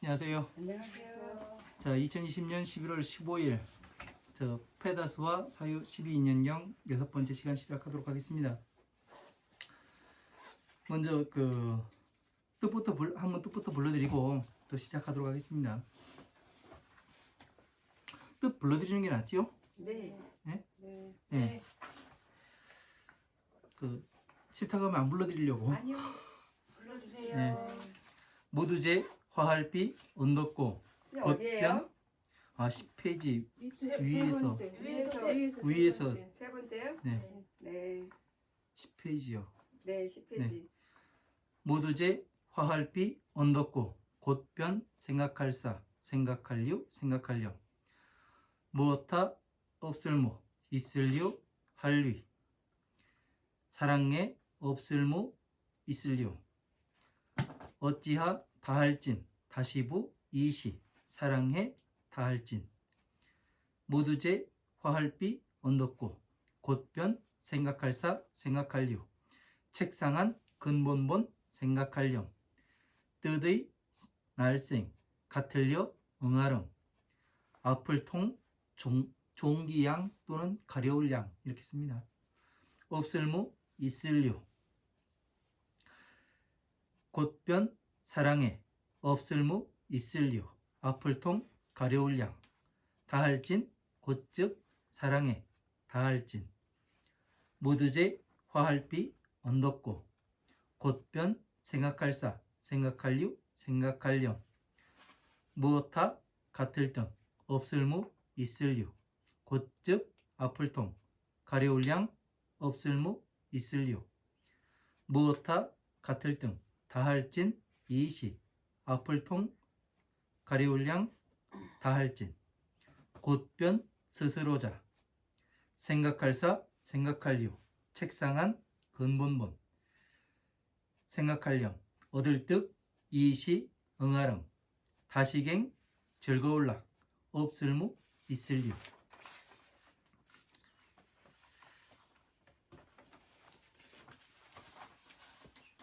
안녕하세요. 안녕하세요. 자, 2020년 11월 15일 저 페다스와 사유 12인연경 6번째 시간 시작하도록 하겠습니다. 먼저 한번 뜻부터 불러드리고 또 시작하도록 하겠습니다. 뜻 불러드리는 게 낫지요? 네. 네? 네. 네. 싫다 그러면 안 불러드리려고. 아니요. 불러주세요. 네. 모두제 화할비 언덕고 어디에요? 10페이지 위에서. 위에서 세 번째요? 네, 네. 10페이지요. 네, 10페이지. 네. 모두제 화할비 언덕고 곧변 생각할사 생각할류 생각할렴 무엇하 없을무 있을류 할위 사랑에 없을무 있을류 어찌하 다할진 다시부 이시 사랑해 다할진 모두제 화할비 언덕고 곧변 생각할사 생각할류 책상한 근본본 생각할렴 뜻의 날생 같을려 응하름 앞을통 종기양 또는 가려울 양 이렇게 씁니다. 없을무 있을류 곧변 사랑해 없을무 있을류 앞을통 가려울 양 다할진 곧즉 사랑해 다할진 모두제 화할비 언덕고 곧변 생각할사 생각할류 생각할렴 무엇하 같을 등 없을무 있을류 곧즉 앞을통 가려울 양 없을무 있을류 무엇하 같을 등 다할진 이시 앞을통 가려울 양 다할진 곧변 스스로자 생각할사 생각할류 책상한 근본본 생각할렴 얻을 득 이시 응하름 다시갱 즐거울락 없을무 있을류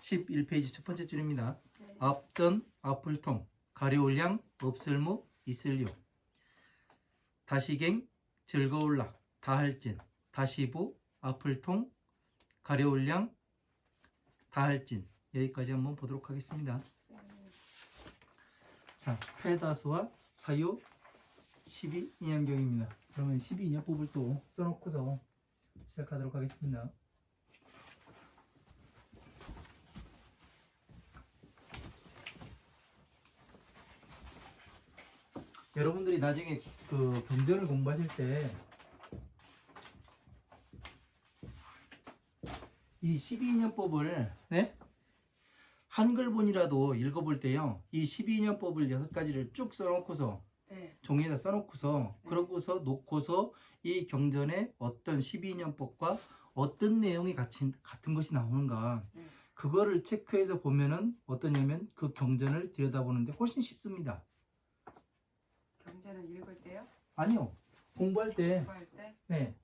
11페이지 첫 번째 줄입니다. 네. 앞전 앞을통 가려울 양 없을무 있을류 다시갱 즐거울락 다할진 다시부 앞을통 가려울 양 다할진 여기까지 한번 보도록 하겠습니다. 자, 페다수와 사유 12인연경입니다. 그러면 12인연법을 또 써놓고서 시작하도록 하겠습니다. 여러분들이 나중에 경전을 공부하실 때 이 12인연법을 네? 한글본이라도 읽어볼 때요. 이 12인연법을 6가지를 쭉 써놓고서 네. 종이에다 써놓고서 그러고서 놓고서 이 경전에 어떤 12인연법과 어떤 내용이 같은 것이 나오는가 그거를 체크해서 보면은 어떠냐면 그 경전을 들여다보는데 훨씬 쉽습니다. 경전을 읽을 때요? 아니요. 공부할 때. 공부할 때? 네.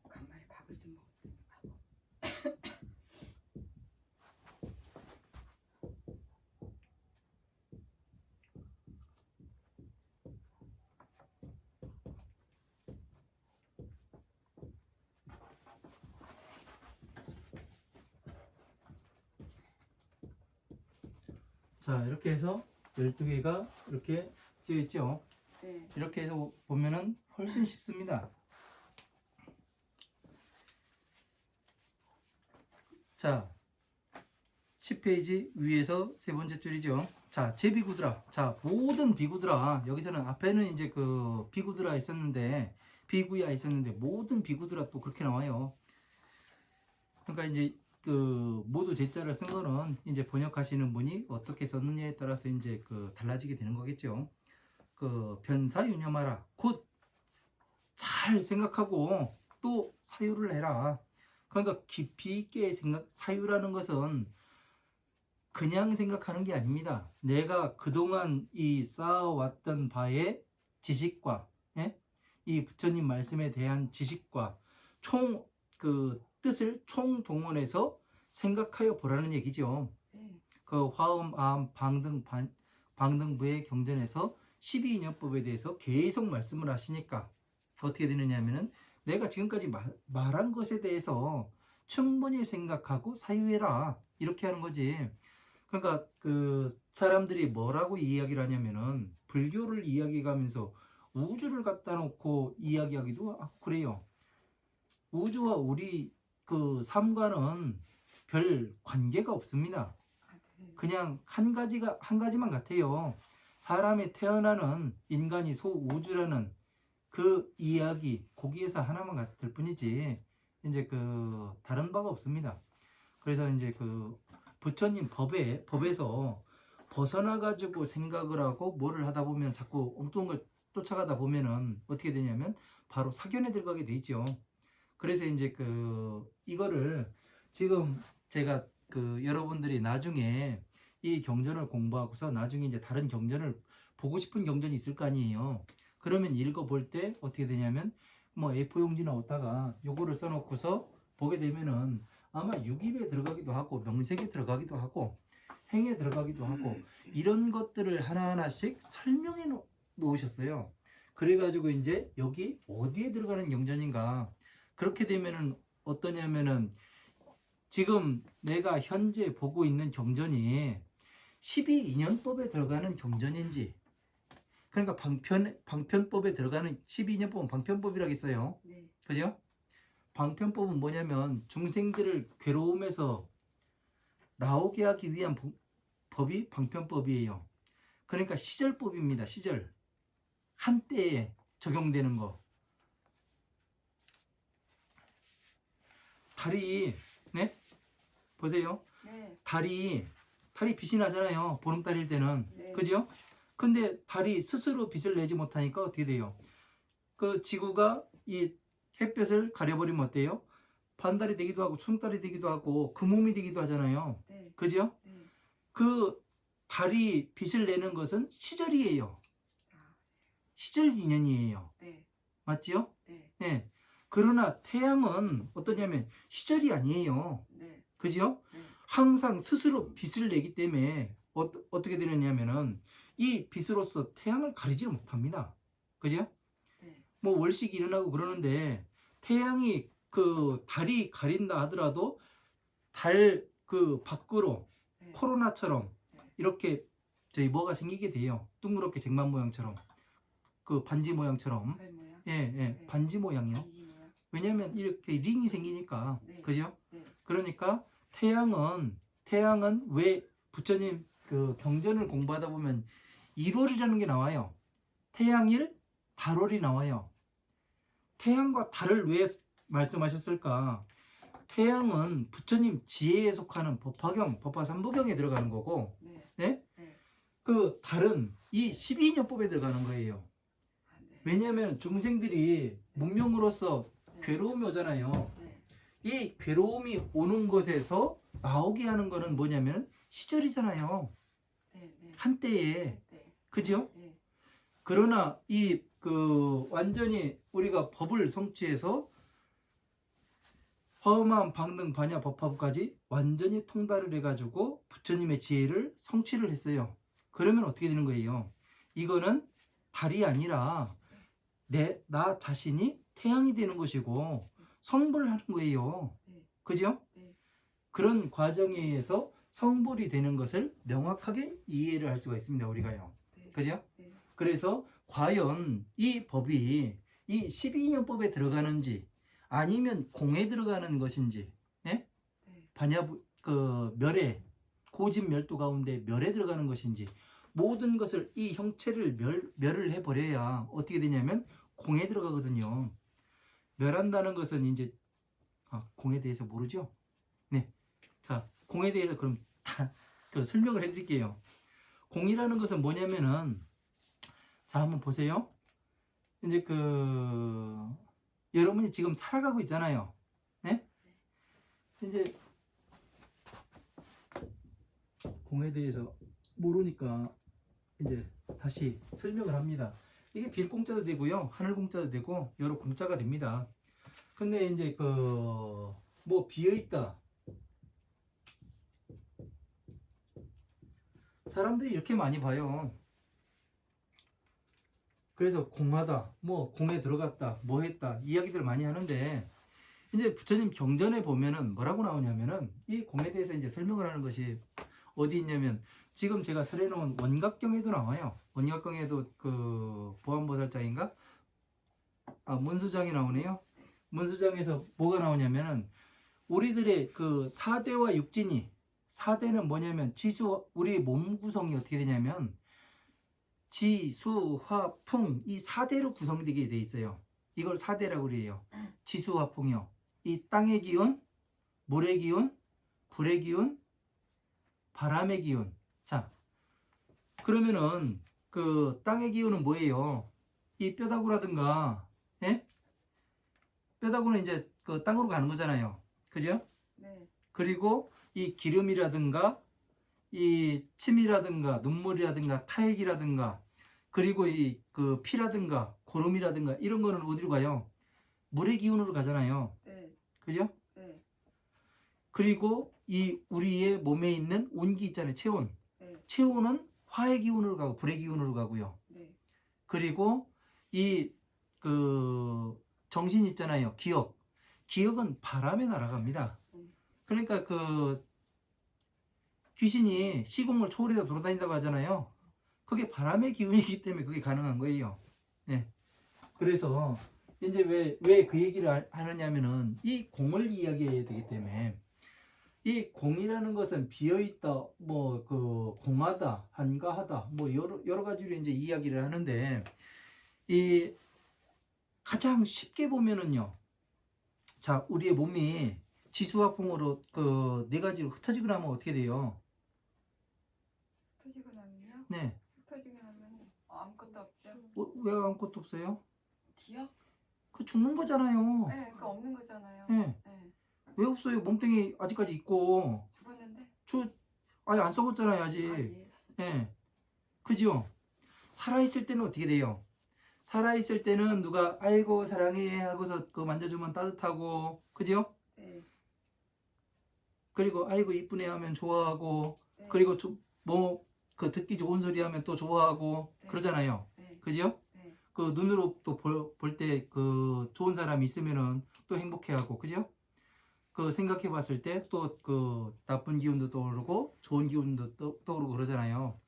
간만에 밥을 좀 먹었더니 자, 이렇게 해서 12개가 이렇게 쓰여 있죠. 네. 이렇게 해서 보면은 훨씬 쉽습니다. 자, 10페이지 위에서 세 번째 줄이죠. 자, 제비구드라. 자, 모든 비구드라. 여기서는 앞에는 이제 비구드라 있었는데, 비구야 있었는데, 모든 비구드라 또 그렇게 나와요. 그러니까 이제 모두 제자를 쓴 거는 이제 번역하시는 분이 어떻게 썼느냐에 따라서 이제 달라지게 되는 거겠죠. 변사유념하라. 곧 잘 생각하고 또 사유를 해라. 그러니까 깊이 있게 사유라는 것은 그냥 생각하는 게 아닙니다. 내가 그동안 이 쌓아왔던 바의 지식과 이 부처님 말씀에 대한 지식과 총 그 뜻을 총동원해서 생각하여 보라는 얘기죠. 네. 그 화음, 암, 방등부의 경전에서 12인연법에 대해서 계속 말씀을 하시니까 어떻게 되느냐면은 내가 지금까지 말한 것에 대해서 충분히 생각하고 사유해라 이렇게 하는 거지. 그러니까 그 사람들이 뭐라고 이야기를 하냐면은 불교를 이야기하면서 우주를 갖다 놓고 이야기하기도 하고 그래요. 우주와 우리 그 삶과는 별 관계가 없습니다. 아, 네. 그냥 한 가지만 같아요. 사람이 태어나는 인간이 소우주라는 그 이야기 거기에서 하나만 같을 뿐이지 이제 그 다른 바가 없습니다. 그래서 이제 그 부처님 법에서 벗어나 가지고 생각을 하고 뭐를 하다 보면 자꾸 엉뚱한 걸 쫓아가다 보면은 어떻게 되냐면 바로 사견에 들어가게 돼 있죠. 그래서 이제 그 이거를 지금 제가 그 여러분들이 나중에 이 경전을 공부하고서 나중에 이제 다른 경전을 보고 싶은 경전이 있을 거 아니에요. 그러면 읽어볼 때 어떻게 되냐면 뭐 A4 용지나 어디다가 요거를 써놓고서 보게 되면은 아마 유기에 들어가기도 하고 명색에 들어가기도 하고 행에 들어가기도 하고 이런 것들을 하나하나씩 설명해 놓으셨어요. 그래가지고 이제 여기 어디에 들어가는 경전인가 그렇게 되면은 어떠냐면은 지금 내가 현재 보고 있는 경전이 12인연법에 들어가는 경전인지 그러니까 방편법에 들어가는 12인연법은 방편법이라고 했어요. 네. 그죠? 방편법은 뭐냐면 중생들을 괴로움에서 나오게 하기 위한 법이 방편법이에요. 그러니까 시절법입니다. 시절. 한때에 적용되는 거. 달이 네? 보세요. 네. 달이 빛이 나잖아요. 보름달일 때는. 네. 그죠? 근데 달이 스스로 빛을 내지 못하니까 어떻게 돼요? 그 지구가 이 햇볕을 가려버리면 어때요? 반달이 되기도 하고 춘달이 되기도 하고 금음이 되기도 하잖아요. 네. 그죠? 네. 그 달이 빛을 내는 것은 시절이에요. 아, 시절 인연이에요. 네. 맞지요? 네. 네. 그러나 태양은 어떠냐면 시절이 아니에요. 네. 그죠? 네. 항상 스스로 빛을 내기 때문에 어떻게 되느냐면은 이 빛으로서 태양을 가리지를 못합니다. 그죠? 네. 뭐 월식이 일어나고 그러는데 태양이 그 달이 가린다 하더라도 달 그 밖으로 네. 코로나처럼 네. 이렇게 저희 뭐가 생기게 돼요. 둥그렇게 쟁반 모양처럼 그 반지 모양처럼 별 모양? 예, 네. 반지 모양이요. 이 모양? 왜냐면 이렇게 링이 생기니까 네. 그죠? 네. 그러니까 태양은 왜 부처님 그 경전을 공부하다 보면 1월이라는 게 나와요. 태양일, 달월이 나와요. 태양과 달을 왜 말씀하셨을까? 태양은 부처님 지혜에 속하는 법화경, 법화삼부경에 들어가는 거고, 네. 네? 네. 그 달은 이 12인연법에 들어가는 거예요. 아, 네. 왜냐하면 중생들이 문명으로서 네. 괴로움이 오잖아요. 네. 이 괴로움이 오는 것에서 나오게 하는 거는 뭐냐면 시절이잖아요. 네. 네. 한때에. 네. 그죠? 네. 그러나 이 그 완전히 우리가 법을 성취해서 화엄함 방등 반야 법화부까지 완전히 통달을 해가지고 부처님의 지혜를 성취를 했어요. 그러면 어떻게 되는 거예요? 이거는 달이 아니라 나 자신이 태양이 되는 것이고 성불을 하는 거예요. 네. 그죠? 네. 그런 과정에 의해서 성불이 되는 것을 명확하게 이해를 할 수가 있습니다. 우리가요. 네. 그죠? 네. 그래서 과연 이 법이 이 12인연법에 들어가는지 아니면 공에 들어가는 것인지 예? 네. 반야부 그 멸에 고집 멸도 가운데 멸에 들어가는 것인지 모든 것을 이 형체를 멸을 해버려야 어떻게 되냐면 공에 들어가거든요. 멸한다는 것은 이제 공에 대해서 모르죠? 네. 자, 공에 대해서 그럼 다 그 설명을 해드릴게요. 공이라는 것은 뭐냐면은 자 한번 보세요. 이제 그 여러분이 지금 살아가고 있잖아요. 네? 이제 공에 대해서 모르니까 이제 다시 설명을 합니다. 이게 빌 공짜도 되고요. 하늘 공짜도 되고 여러 공짜가 됩니다. 근데 이제 뭐 비어 있다. 사람들이 이렇게 많이 봐요. 그래서 공하다, 뭐 공에 들어갔다, 뭐 했다 이야기들 많이 하는데 이제 부처님 경전에 보면은 뭐라고 나오냐면은 이 공에 대해서 이제 설명을 하는 것이 어디 있냐면 지금 제가 설해놓은 원각경에도 나와요. 원각경에도 그 보안보살장인가? 문수장이 나오네요. 문수장에서 뭐가 나오냐면은 우리들의 그 사대와 육진이 사대는 뭐냐면 우리 몸 구성이 어떻게 되냐면 지, 수, 화, 풍 이 4대로 구성되게 돼 있어요. 이걸 4대라고 그래요. 지수, 화, 풍이요. 이 땅의 기운, 물의 기운, 불의 기운, 바람의 기운. 자, 그러면은 그 땅의 기운은 뭐예요? 이 뼈다구라든가, 예? 뼈다구는 이제 그 땅으로 가는 거잖아요. 그죠? 네. 그리고 이 기름이라든가 이 침이라든가 눈물이라든가 타액이라든가 그리고 이 그 피라든가 고름이라든가 이런 거는 어디로 가요? 물의 기운으로 가잖아요. 네. 그죠? 네. 그리고 이 우리의 몸에 있는 온기 있잖아요. 체온. 네. 체온은 화의 기운으로 가고 불의 기운으로 가고요. 네. 그리고 이 그 정신 있잖아요. 기억. 기억은 바람에 날아갑니다. 그러니까 그 귀신이 시공을 초월해서 돌아다닌다고 하잖아요. 그게 바람의 기운이기 때문에 그게 가능한 거예요. 네. 그래서 이제 왜 그 얘기를 하느냐면은 이 공을 이야기해야 되기 때문에 이 공이라는 것은 비어있다, 뭐 그 공하다, 한가하다, 뭐 여러 가지로 이제 이야기를 하는데 이 가장 쉽게 보면은요. 자, 우리의 몸이 지수와 풍으로 그 네 가지로 흩어지고 나면 어떻게 돼요? 흩어지고 나면요? 네. 흩어지고 나면 아무것도 없죠. 왜 아무것도 없어요? 기억? 그 죽는 거잖아요. 네, 그 없는 거잖아요. 네. 네. 왜 없어요? 몸뚱이 아직까지 있고 죽었는데? 아직 안 썩었잖아요 아직. 예. 예. 그죠? 살아있을 때는 어떻게 돼요? 살아있을 때는 누가 아이고 사랑해 하고서 그 만져주면 따뜻하고 그죠? 네. 그리고 아이고 이쁘네 하면 좋아하고 네. 그리고 뭐 그 듣기 좋은 소리 하면 또 좋아하고 네. 그러잖아요. 네. 그죠? 네. 그 눈으로 또 볼 때 그 좋은 사람이 있으면은 또 행복해하고 그죠? 그 생각해 봤을 때 또 그 나쁜 기운도 떠오르고 좋은 기운도 떠오르고 그러잖아요.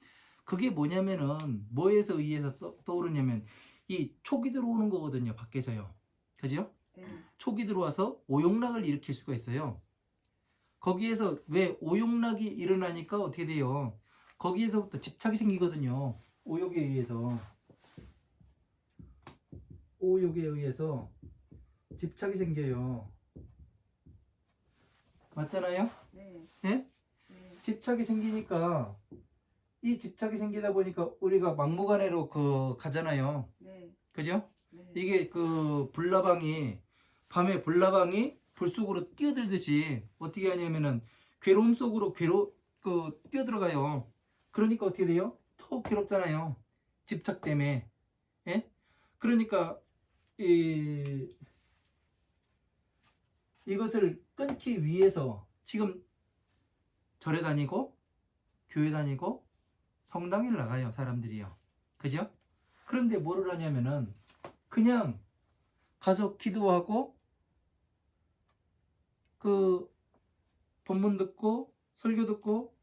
그게 뭐냐면은 뭐에서 의해서 떠오르냐면 이 촉이 들어오는 거거든요. 밖에서요. 그죠? 네. 촉이 들어와서 오용락을 일으킬 수가 있어요. 거기에서 왜 오용락이 일어나니까 어떻게 돼요? 거기에서부터 집착이 생기거든요. 오욕에 의해서 집착이 생겨요. 맞잖아요? 네. 예? 네. 집착이 생기니까 이 집착이 생기다 보니까 우리가 막무가내로 가잖아요. 네. 그죠? 네. 이게 밤에 불나방이 불 속으로 뛰어들듯이 어떻게 하냐면은 괴로움 속으로 뛰어들어가요. 그러니까 어떻게 돼요? 더 괴롭잖아요. 집착 때문에. 예? 그러니까 이것을 끊기 위해서 지금 절에 다니고 교회 다니고 성당에 나가요. 사람들이요. 그죠? 그런데 뭐를 하냐면은 그냥 가서 기도하고 그 본문 듣고 설교 듣고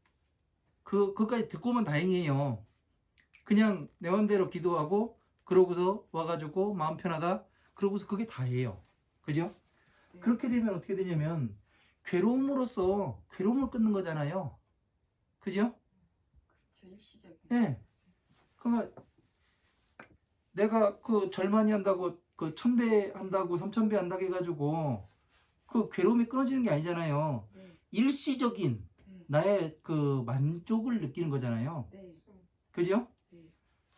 그까지 듣고만 다행이에요. 그냥 내 맘대로 기도하고 그러고서 와가지고 마음 편하다 그러고서 그게 다예요. 그죠? 네. 그렇게 되면 어떻게 되냐면 괴로움으로써 괴로움을 끊는 거잖아요. 그죠? 그렇죠. 일시적인. 예. 그러니까 내가 그 절 많이 한다고 그 1000배 한다고 3000배 한다고 해가지고 그 괴로움이 끊어지는 게 아니잖아요. 네. 일시적인 네. 나의 그 만족을 느끼는 거잖아요. 네. 그죠? 네.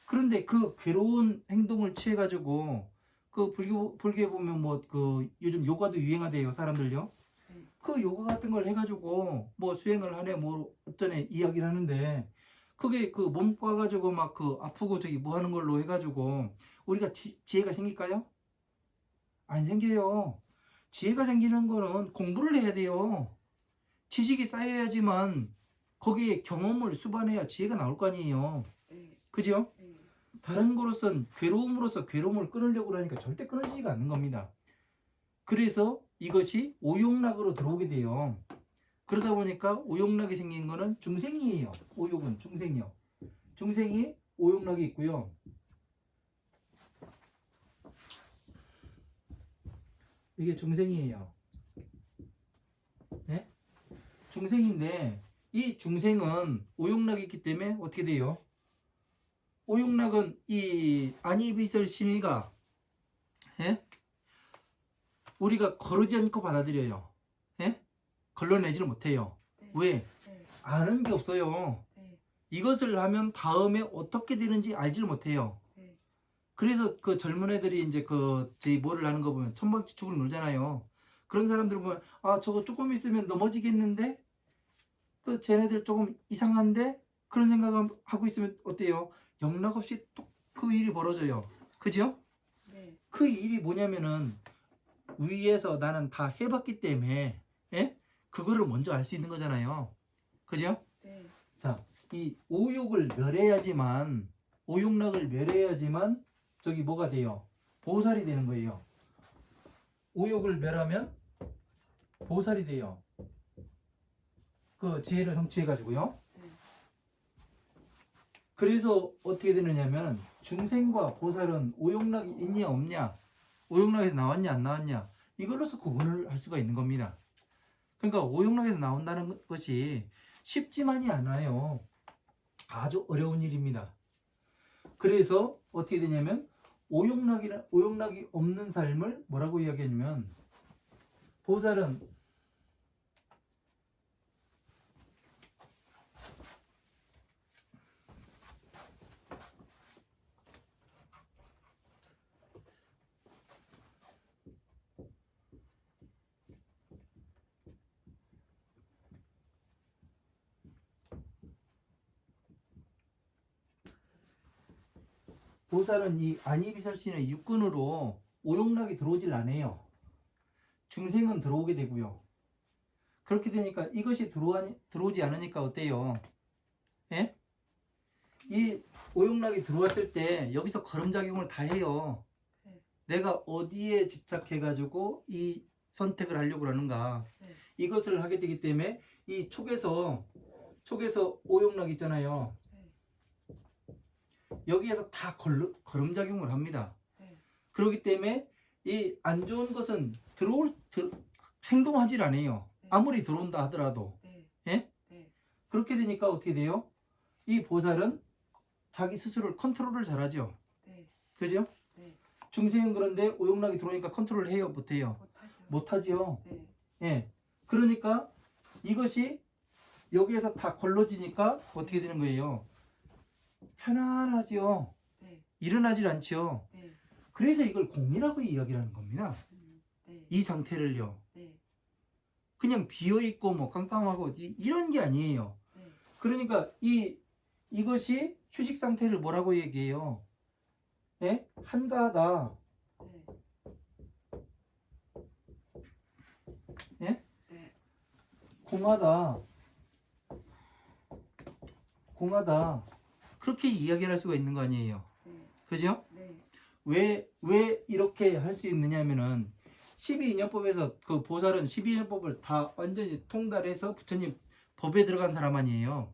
그런데 그 괴로운 행동을 취해가지고 그 불교에 보면 뭐 그 요즘 요가도 유행하대요 사람들요. 네. 그 요가 같은 걸 해가지고 뭐 수행을 하네 뭐 어쩌네 이야기를 하는데 그게 그 몸 꽈가지고 막 그 아프고 저기 뭐 하는 걸로 해가지고 우리가 지혜가 생길까요? 안 생겨요. 지혜가 생기는 거는 공부를 해야 돼요. 지식이 쌓여야지만 거기에 경험을 수반해야 지혜가 나올 거 아니에요. 네. 그죠? 네. 다른 거로선 괴로움으로서 괴로움을 끊으려고 하니까 절대 끊어지지가 않는 겁니다. 그래서 이것이 오욕락으로 들어오게 돼요. 그러다 보니까 오욕락이 생긴 거는 중생이에요. 오욕은 중생이요. 중생이 오욕락이 있고요. 이게 중생이에요. 네? 중생인데 이 중생은 오욕락이 있기 때문에 어떻게 돼요? 오욕락은 이 안이비설 심의가 예? 우리가 거르지 않고 받아들여요. 예? 걸러내지를 못해요. 네. 왜? 네. 아는 게 없어요. 네. 이것을 하면 다음에 어떻게 되는지 알지를 못해요. 네. 그래서 그 젊은 애들이 이제 그 저희 뭐를 하는 거 보면 천방지축을 놀잖아요. 그런 사람들 보면 아 저거 조금 있으면 넘어지겠는데 그 쟤네들 조금 이상한데 그런 생각하고 있으면 어때요? 영락없이 또 그 일이 벌어져요. 그죠? 네. 그 일이 뭐냐면은 위에서 나는 다 해봤기 때문에 예? 그거를 먼저 알 수 있는 거잖아요. 그죠? 네. 자, 이 오욕을 멸해야지만 오욕락을 멸해야지만 저기 뭐가 돼요? 보살이 되는 거예요. 오욕을 멸하면 보살이 돼요. 그 지혜를 성취해 가지고요. 네. 그래서 어떻게 되느냐면 중생과 보살은 오욕락이 있냐 없냐, 오욕락에서 나왔냐 안 나왔냐 이걸로서 구분을 할 수가 있는 겁니다. 그러니까 오욕락에서 나온다는 것이 쉽지만이 않아요. 아주 어려운 일입니다. 그래서 어떻게 되냐면 오욕락이 없는 삶을 뭐라고 이야기하냐면 보살은 이 안이비설신의 육근으로 오욕락이 들어오질 않아요. 중생은 들어오게 되고요. 그렇게 되니까 이것이 들어오지 않으니까 어때요? 예? 이 오욕락이 들어왔을 때 여기서 거름작용을 다 해요. 네. 내가 어디에 집착해가지고 이 선택을 하려고 하는가. 네. 이것을 하게 되기 때문에 이 촉에서 오욕락 있잖아요. 네. 여기에서 다 거름작용을 합니다. 네. 그렇기 때문에 이 안 좋은 것은 행동하질 않아요. 네. 아무리 들어온다 하더라도. 네. 예? 네. 그렇게 되니까 어떻게 돼요? 이 보살은 자기 스스로를 컨트롤을 잘하죠. 네. 그죠? 네. 중생은 그런데 오욕락이 들어오니까 컨트롤을 해요? 못해요? 못하죠. 못하죠. 네. 예. 그러니까 이것이 여기에서 다 걸러지니까 어떻게 되는 거예요? 편안하죠. 네. 일어나질 않죠. 네. 그래서 이걸 공이라고 이야기를 하는 겁니다. 네. 이 상태를요. 네. 그냥 비어있고 뭐 깜깜하고 이런 게 아니에요. 네. 그러니까 이것이 휴식 상태를 뭐라고 얘기해요? 예? 한가하다. 네. 예? 네. 공하다. 공하다. 그렇게 이야기를 할 수가 있는 거 아니에요. 네. 그죠? 네. 왜 이렇게 할 수 있느냐면은 12인연법에서 그 보살은 12인연법을 다 완전히 통달해서 부처님 법에 들어간 사람 아니에요.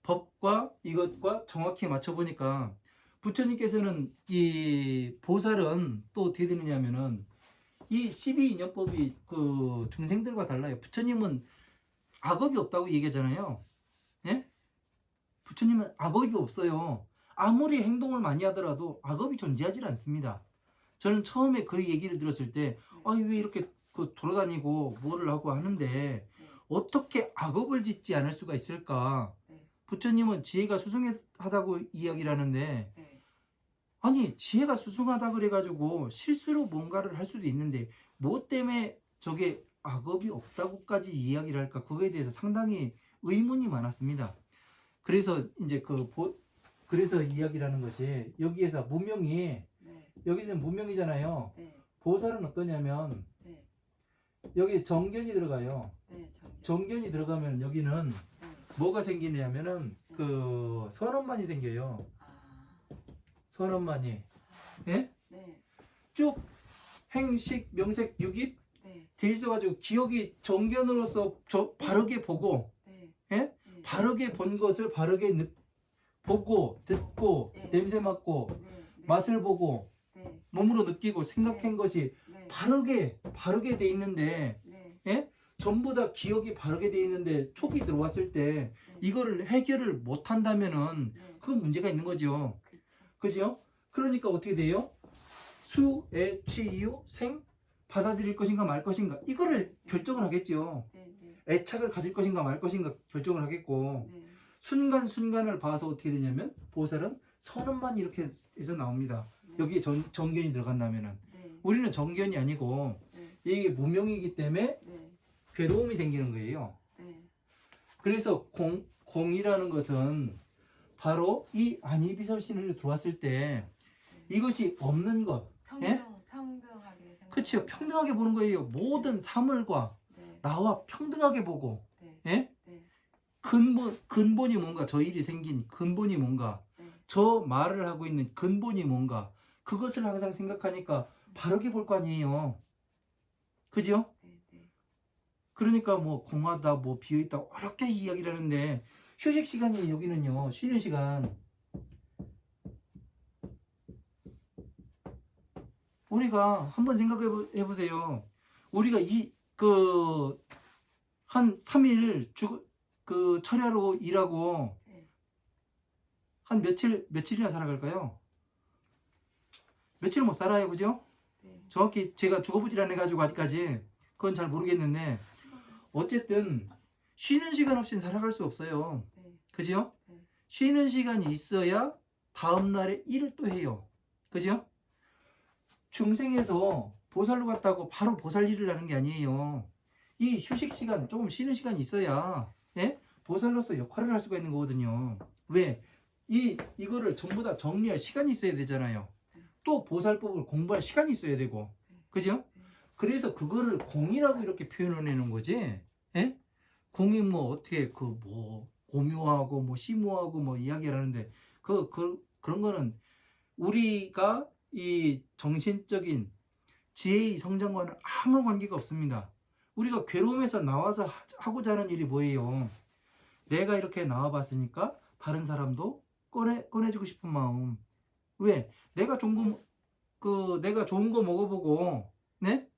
법과 이것과 정확히 맞춰보니까 부처님께서는 이 보살은 또 어떻게 되느냐면은 이 12인연법이 그 중생들과 달라요. 부처님은 악업이 없다고 얘기하잖아요. 예? 부처님은 악업이 없어요. 아무리 행동을 많이 하더라도 악업이 존재하지 않습니다. 저는 처음에 그 얘기를 들었을 때 아니 왜 이렇게 그 돌아다니고 뭐를 하고 하는데 네. 어떻게 악업을 짓지 않을 수가 있을까? 네. 부처님은 지혜가 수승하다고 이야기를 하는데 네. 아니 지혜가 수승하다 그래가지고 실수로 뭔가를 할 수도 있는데 뭐 때문에 저게 악업이 없다고까지 이야기를 할까? 그거에 대해서 상당히 의문이 많았습니다. 그래서 이제 그래서 이야기를 하는 것이 여기에서 무명이 네. 여기서는 무명이잖아요. 네. 보살은 어떠냐면 네. 여기 정견이 들어가요. 네, 정견이 들어가면 여기는 네. 뭐가 생기냐면은 그 선언만이 생겨요. 아, 선언만이. 예? 네, 쭉 행식, 명색, 유깁 네, 돼 있어가지고 기억이 정견으로서 바르게 보고, 네, 예? 네, 바르게 본 것을 바르게 보고, 듣고, 네. 냄새 맡고, 네, 네, 맛을 보고, 네, 몸으로 느끼고, 생각한 네. 것이 네, 바르게 돼 있는데, 네, 예? 전부 다 기억이 바르게 돼 있는데 촉이 들어왔을 때 네. 이거를 해결을 못 한다면은 네, 그건 문제가 있는 거죠. 그렇죠. 그죠? 그러니까 어떻게 돼요? 수, 애, 취, 이유, 생 받아들일 것인가 말 것인가 이거를 결정을 하겠죠. 네, 네, 애착을 가질 것인가 말 것인가 결정을 하겠고 네, 순간순간을 봐서 어떻게 되냐면 보살은 선언만 이렇게 해서 나옵니다. 네, 여기에 정견이 들어간다면은 네, 우리는 정견이 아니고 네, 이게 무명이기 때문에 네, 괴로움이 생기는 거예요. 네, 그래서 공이라는 것은 바로 이 안이비설신을 들어왔을 때 이것이 없는 것, 평등하게 생각. 그렇죠. 평등하게 보는 거예요. 모든 사물과 네, 나와 평등하게 보고, 네, 예? 네, 근본이 뭔가, 저 일이 생긴 근본이 뭔가, 네, 저 말을 하고 있는 근본이 뭔가, 그것을 항상 생각하니까 바르게 볼 거 아니에요. 그죠? 네, 네, 그러니까 뭐 공하다, 뭐 비어있다, 어렵게 이야기를 하는데 휴식 시간이 여기는요, 쉬는 시간. 우리가 한번 생각해 보세요. 우리가 한 3일 철야로 일하고 네, 한 며칠이나 살아갈까요? 며칠 못 살아요, 그죠? 네. 정확히 제가 죽어보질 않아가지고 아직까지 그건 잘 모르겠는데 어쨌든 쉬는 시간 없이는 살아갈 수 없어요. 네, 그죠? 네. 쉬는 시간이 있어야 다음날에 일을 또 해요. 그죠? 중생에서 보살로 갔다고 바로 보살 일을 하는 게 아니에요. 이 휴식 시간, 조금 쉬는 시간이 있어야, 예? 보살로서 역할을 할 수가 있는 거거든요. 왜? 이거를 전부 다 정리할 시간이 있어야 되잖아요. 또 보살법을 공부할 시간이 있어야 되고. 그죠? 그래서 그거를 공이라고 이렇게 표현을 해놓은 거지. 예? 공이 뭐 어떻게 고묘하고 뭐 심오하고 뭐 이야기를 하는데 그런 거는 우리가 이 정신적인 지혜의 성장과는 아무 관계가 없습니다. 우리가 괴로움에서 나와서 하고자 하는 일이 뭐예요? 내가 이렇게 나와봤으니까 다른 사람도 꺼내주고 싶은 마음. 왜? 내가 좋은 거 먹어보고, 네?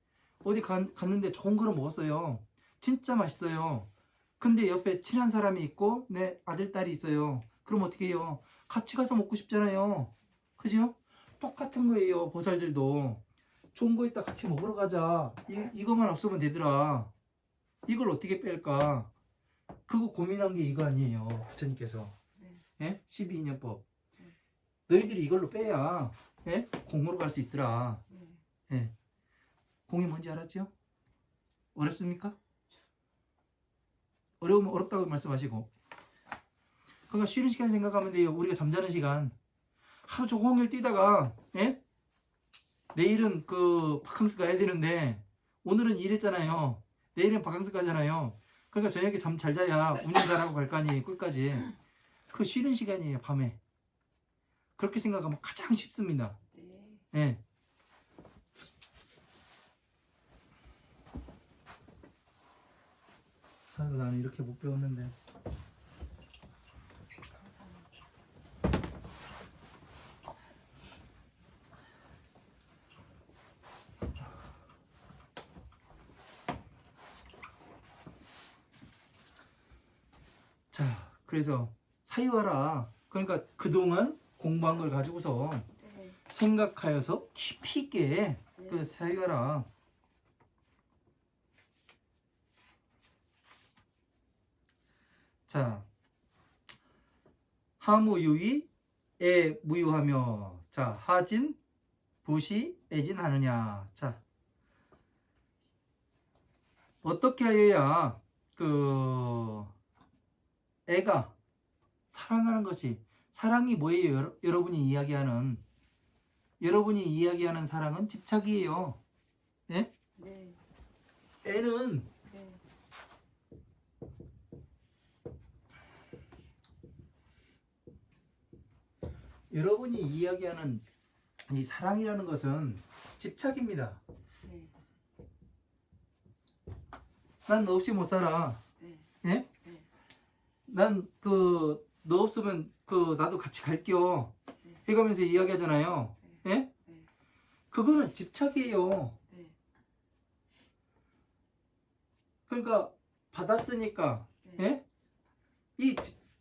어디 갔는데 좋은 거를 먹었어요. 진짜 맛있어요. 근데 옆에 친한 사람이 있고, 내 아들, 딸이 있어요. 그럼 어떻게 해요? 같이 가서 먹고 싶잖아요. 그죠? 똑같은 거예요, 보살들도. 좋은 거 있다 같이 먹으러 가자. 이거만 없으면 되더라. 이걸 어떻게 뺄까? 그거 고민한 게 이거 아니에요, 부처님께서. 네. 예? 12인연법. 네. 너희들이 이걸로 빼야 예? 공으로 갈 수 있더라. 네. 예. 공이 뭔지 알았죠? 어렵습니까? 어려우면 어렵다고 말씀하시고. 그러니까 쉬는 시간 생각하면 돼요. 우리가 잠자는 시간. 하루 종일 뛰다가 예? 내일은 바캉스 가야 되는데 오늘은 일했잖아요. 내일은 바캉스 가잖아요. 그러니까 저녁에 잠 잘 자야 운영 잘하고 갈 거 아니에요. 끝까지. 그 쉬는 시간이에요. 밤에. 그렇게 생각하면 가장 쉽습니다. 네. 예. 아유, 나는 이렇게 못 배웠는데. 감사합니다. 자, 그래서 사유하라. 그러니까 그동안 공부한 걸 가지고서 네. 생각하여서 깊이 있게 네. 사유하라. 자, 하무유이 애 무유하며, 자, 하진 부시 애진하느냐. 자, 어떻게 하여야 애가 사랑하는 것이, 사랑이 뭐예요? 여러분이 이야기하는 사랑은 집착이에요. 예? 네. N은 네. 여러분이 이야기하는 이 사랑이라는 것은 집착입니다. 네. 난 너 없이 못 살아. 네. 예? 네. 난 너 없으면 나도 같이 갈게요. 네. 해가면서 이야기하잖아요. 네. 예? 네. 그거는 집착이에요. 네. 그러니까 받았으니까 네. 예? 이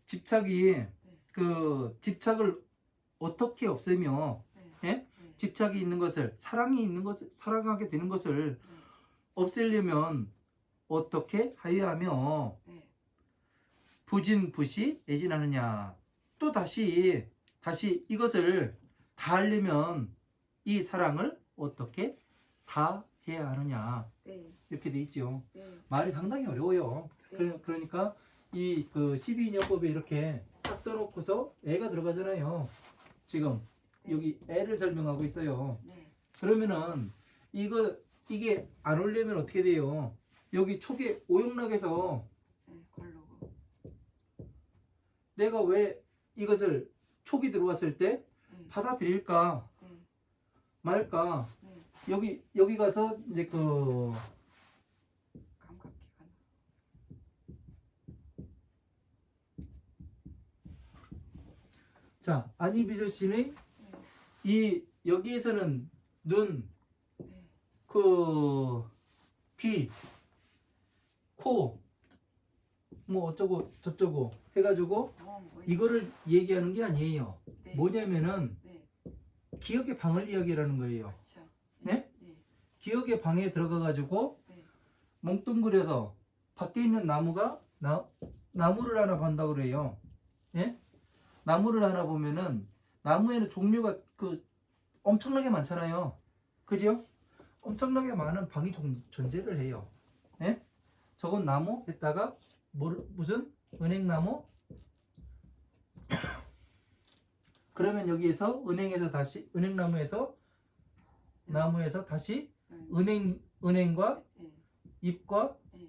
집착이 집착을 어떻게 없애며 네. 예? 네. 집착이 있는 것을 사랑하게 되는 것을 네. 없애려면 어떻게 하여야 하며 네. 부진부시 애진하느냐. 또 다시 이것을 다 하려면 이 사랑을 어떻게 다 해야 하느냐. 네. 이렇게 돼 있죠. 네. 말이 상당히 어려워요. 네. 그러니까 이 12인연법에 이렇게 딱 써놓고서 애가 들어가잖아요. 지금 네. 여기 애를 설명하고 있어요. 네. 그러면은 이게 안 오려면 어떻게 돼요? 여기 촉의 오용락에서 네. 걸르고. 내가 왜 이것을 촉이 들어왔을 때 네. 받아들일까 네. 말까? 네. 여기 가서 이제 감각기가 나. 자, 안희비서 씨는 네. 이 여기에서는 눈, 네. 귀, 코, 뭐 어쩌고 저쩌고 해가지고 뭐 이거를 얘기하는 게 아니에요. 네. 뭐냐면은 네. 기억의 방을 이야기하는 거예요. 그렇죠. 네? 네. 기억의 방에 들어가가지고 네. 뭉뚱그려서 밖에 있는 나무가 나무를 하나 본다고 그래요. 예? 나무를 하나 보면은 나무에는 종류가 엄청나게 많잖아요. 그죠? 엄청나게 많은 방이 존재를 해요. 예? 저건 나무 했다가 무슨 은행나무? 그러면 여기에서 은행나무에서 나무에서 다시 은행과 네. 잎과 네.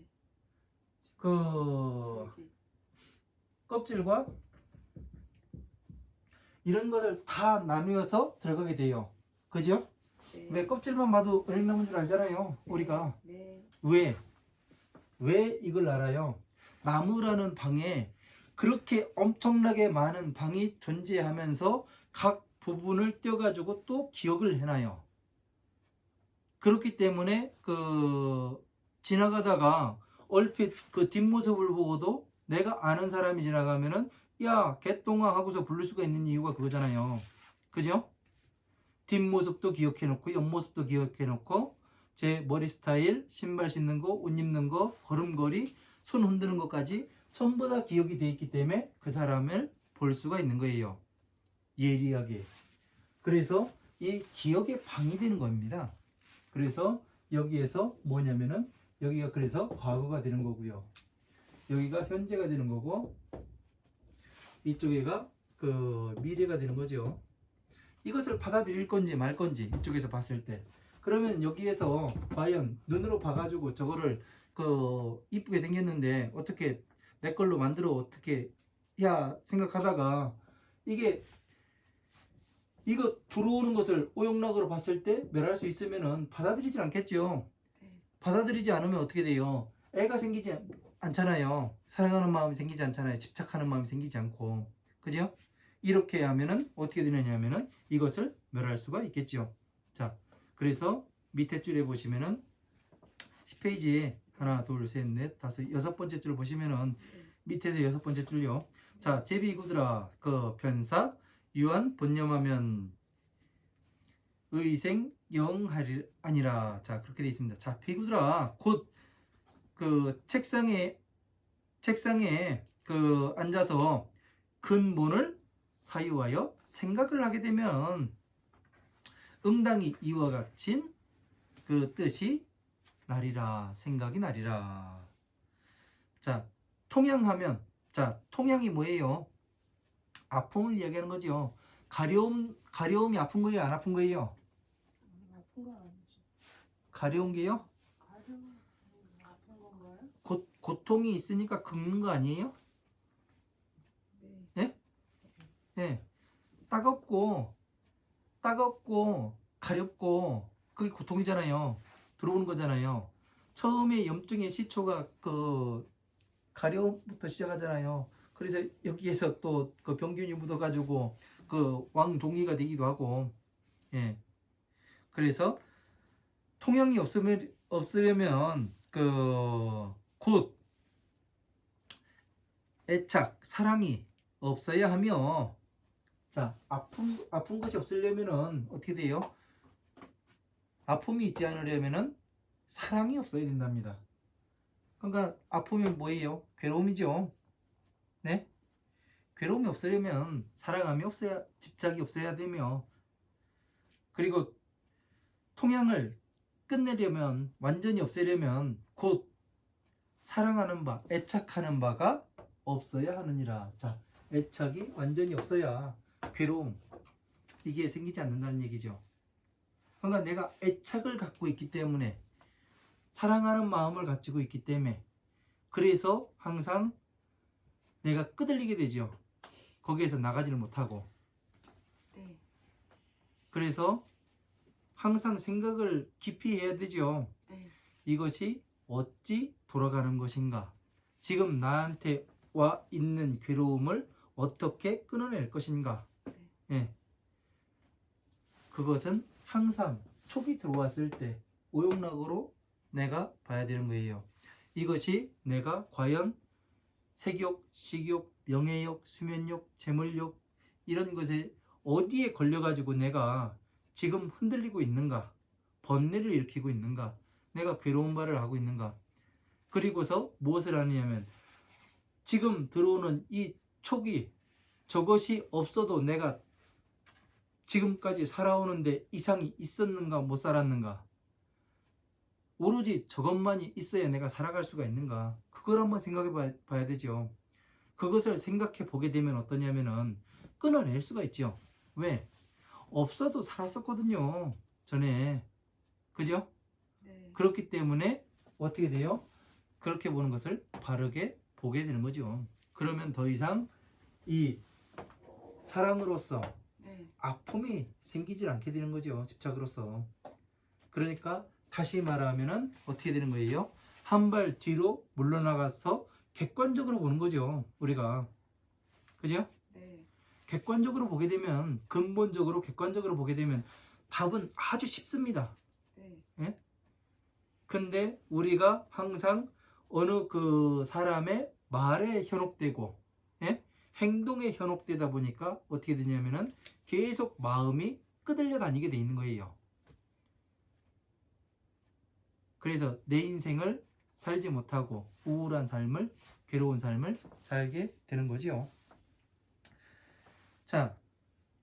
그 저기. 껍질과 이런 것을 다 나누어서 들어가게 돼요. 그죠? 네. 왜 껍질만 봐도 은행나무인 줄 알잖아요. 우리가. 네. 왜 이걸 알아요? 나무라는 방에 그렇게 엄청나게 많은 방이 존재하면서 각 부분을 떼어가지고 또 기억을 해놔요. 그렇기 때문에 지나가다가 얼핏 그 뒷모습을 보고도 내가 아는 사람이 지나가면은 야 개똥아 하고서 부를 수가 있는 이유가 그거잖아요. 그죠? 뒷모습도 기억해놓고 옆모습도 기억해놓고 제 머리 스타일, 신발 신는 거, 옷 입는 거, 걸음걸이, 손 흔드는 것까지 전부 다 기억이 돼 있기 때문에 그 사람을 볼 수가 있는 거예요. 예리하게. 그래서 이 기억의 방이 되는 겁니다. 그래서 여기에서 뭐냐면은 여기가 그래서 과거가 되는 거고요. 여기가 현재가 되는 거고 이쪽에가 미래가 되는 거죠. 이것을 받아들일 건지 말 건지 이쪽에서 봤을 때 그러면 여기에서 과연 눈으로 봐가지고 저거를 이쁘게 생겼는데 어떻게 내 걸로 만들어 어떻게 생각하다가 이거 들어오는 것을 오용락으로 봤을 때 멸할 수 있으면은 받아들이지 않겠죠. 네. 받아들이지 않으면 어떻게 돼요? 애가 생기지 않잖아요. 사랑하는 마음이 생기지 않잖아요. 집착하는 마음이 생기지 않고. 그죠? 이렇게 하면은 어떻게 되느냐 하면은 이것을 멸할 수가 있겠죠. 자, 그래서 밑에 줄에 보시면은 10페이지에 하나, 둘, 셋, 넷, 다섯, 여섯 번째 줄 보시면은 밑에서 여섯 번째 줄요. 자, 제비구드라 편사 유한 본념하면 의생 영하리 아니라. 자, 그렇게 되어 있습니다. 자, 비구드라 곧 책상에 앉아서 근본을 사유하여 생각을 하게 되면 응당이 이와 같은 뜻이 나리라. 생각이 나리라. 자, 통양하면 통양이 뭐예요? 아픔을 이야기하는 거죠. 가려움이 아픈 거예요? 안 아픈 거예요? 아픈 건 아니죠. 가려운 게요? 거요? 고통이 있으니까 긁는 거 아니에요? 네. 예? 예. 따갑고 가렵고 그게 고통이잖아요. 들어오는 거잖아요. 처음에 염증의 시초가 그 가려움부터 시작하잖아요. 그래서 여기에서 또 그 병균이 묻어가지고 그 왕종이가 되기도 하고, 예. 그래서 통영이 없으려면 그 곧 애착, 사랑이 없어야 하며, 자, 아픈 것이 없으려면은 어떻게 돼요? 아픔이 있지 않으려면은 사랑이 없어야 된답니다. 그러니까 아프면 뭐예요? 괴로움이죠. 네? 괴로움이 없으려면 사랑함이 없어야, 집착이 없어야 되며, 그리고 통양을 끝내려면, 완전히 없애려면 곧 사랑하는 바, 애착하는 바가 없어야 하느니라. 자, 애착이 완전히 없어야 괴로움, 이게 생기지 않는다는 얘기죠. 그러니까 내가 애착을 갖고 있기 때문에, 사랑하는 마음을 가지고 있기 때문에, 그래서 항상 내가 끄들리게 되죠. 거기에서 나가지를 못하고. 네. 그래서 항상 생각을 깊이 해야 되죠. 네. 이것이 어찌 돌아가는 것인가? 지금 나한테 와 있는 괴로움을 어떻게 끊어낼 것인가? 예. 그것은 항상 촉이 들어왔을 때 오용락으로 내가 봐야 되는 거예요. 이것이 내가 과연 색욕, 식욕, 명예욕, 수면욕, 재물욕 이런 것에 어디에 걸려가지고 내가 지금 흔들리고 있는가? 번뇌를 일으키고 있는가? 내가 괴로운 말을 하고 있는가? 그리고서 무엇을 하느냐면 지금 들어오는 이 촉이, 저것이 없어도 내가 지금까지 살아오는데 이상이 있었는가 못 살았는가? 오로지 저것만이 있어야 내가 살아갈 수가 있는가? 그걸 한번 생각해 봐야 되죠. 그것을 생각해 보게 되면 어떠냐면은 끊어낼 수가 있죠. 왜? 없어도 살았었거든요. 전에. 그죠? 네. 그렇기 때문에 어떻게 돼요? 그렇게 보는 것을 바르게 보게 되는 거죠. 그러면 더 이상 이 사랑으로서 네. 아픔이 생기질 않게 되는 거죠. 집착으로서. 그러니까 다시 말하면은 어떻게 되는 거예요? 한 발 뒤로 물러나가서 객관적으로 보는 거죠. 우리가. 그죠? 네. 객관적으로 보게 되면, 근본적으로 객관적으로 보게 되면 답은 아주 쉽습니다. 네. 예? 근데 우리가 항상 어느 그 사람의 말에 현혹되고, 예? 행동에 현혹되다 보니까 어떻게 되냐면은 계속 마음이 끄들려 다니게 돼 있는 거예요. 그래서 내 인생을 살지 못하고 우울한 삶을, 괴로운 삶을 살게 되는 거지요. 자,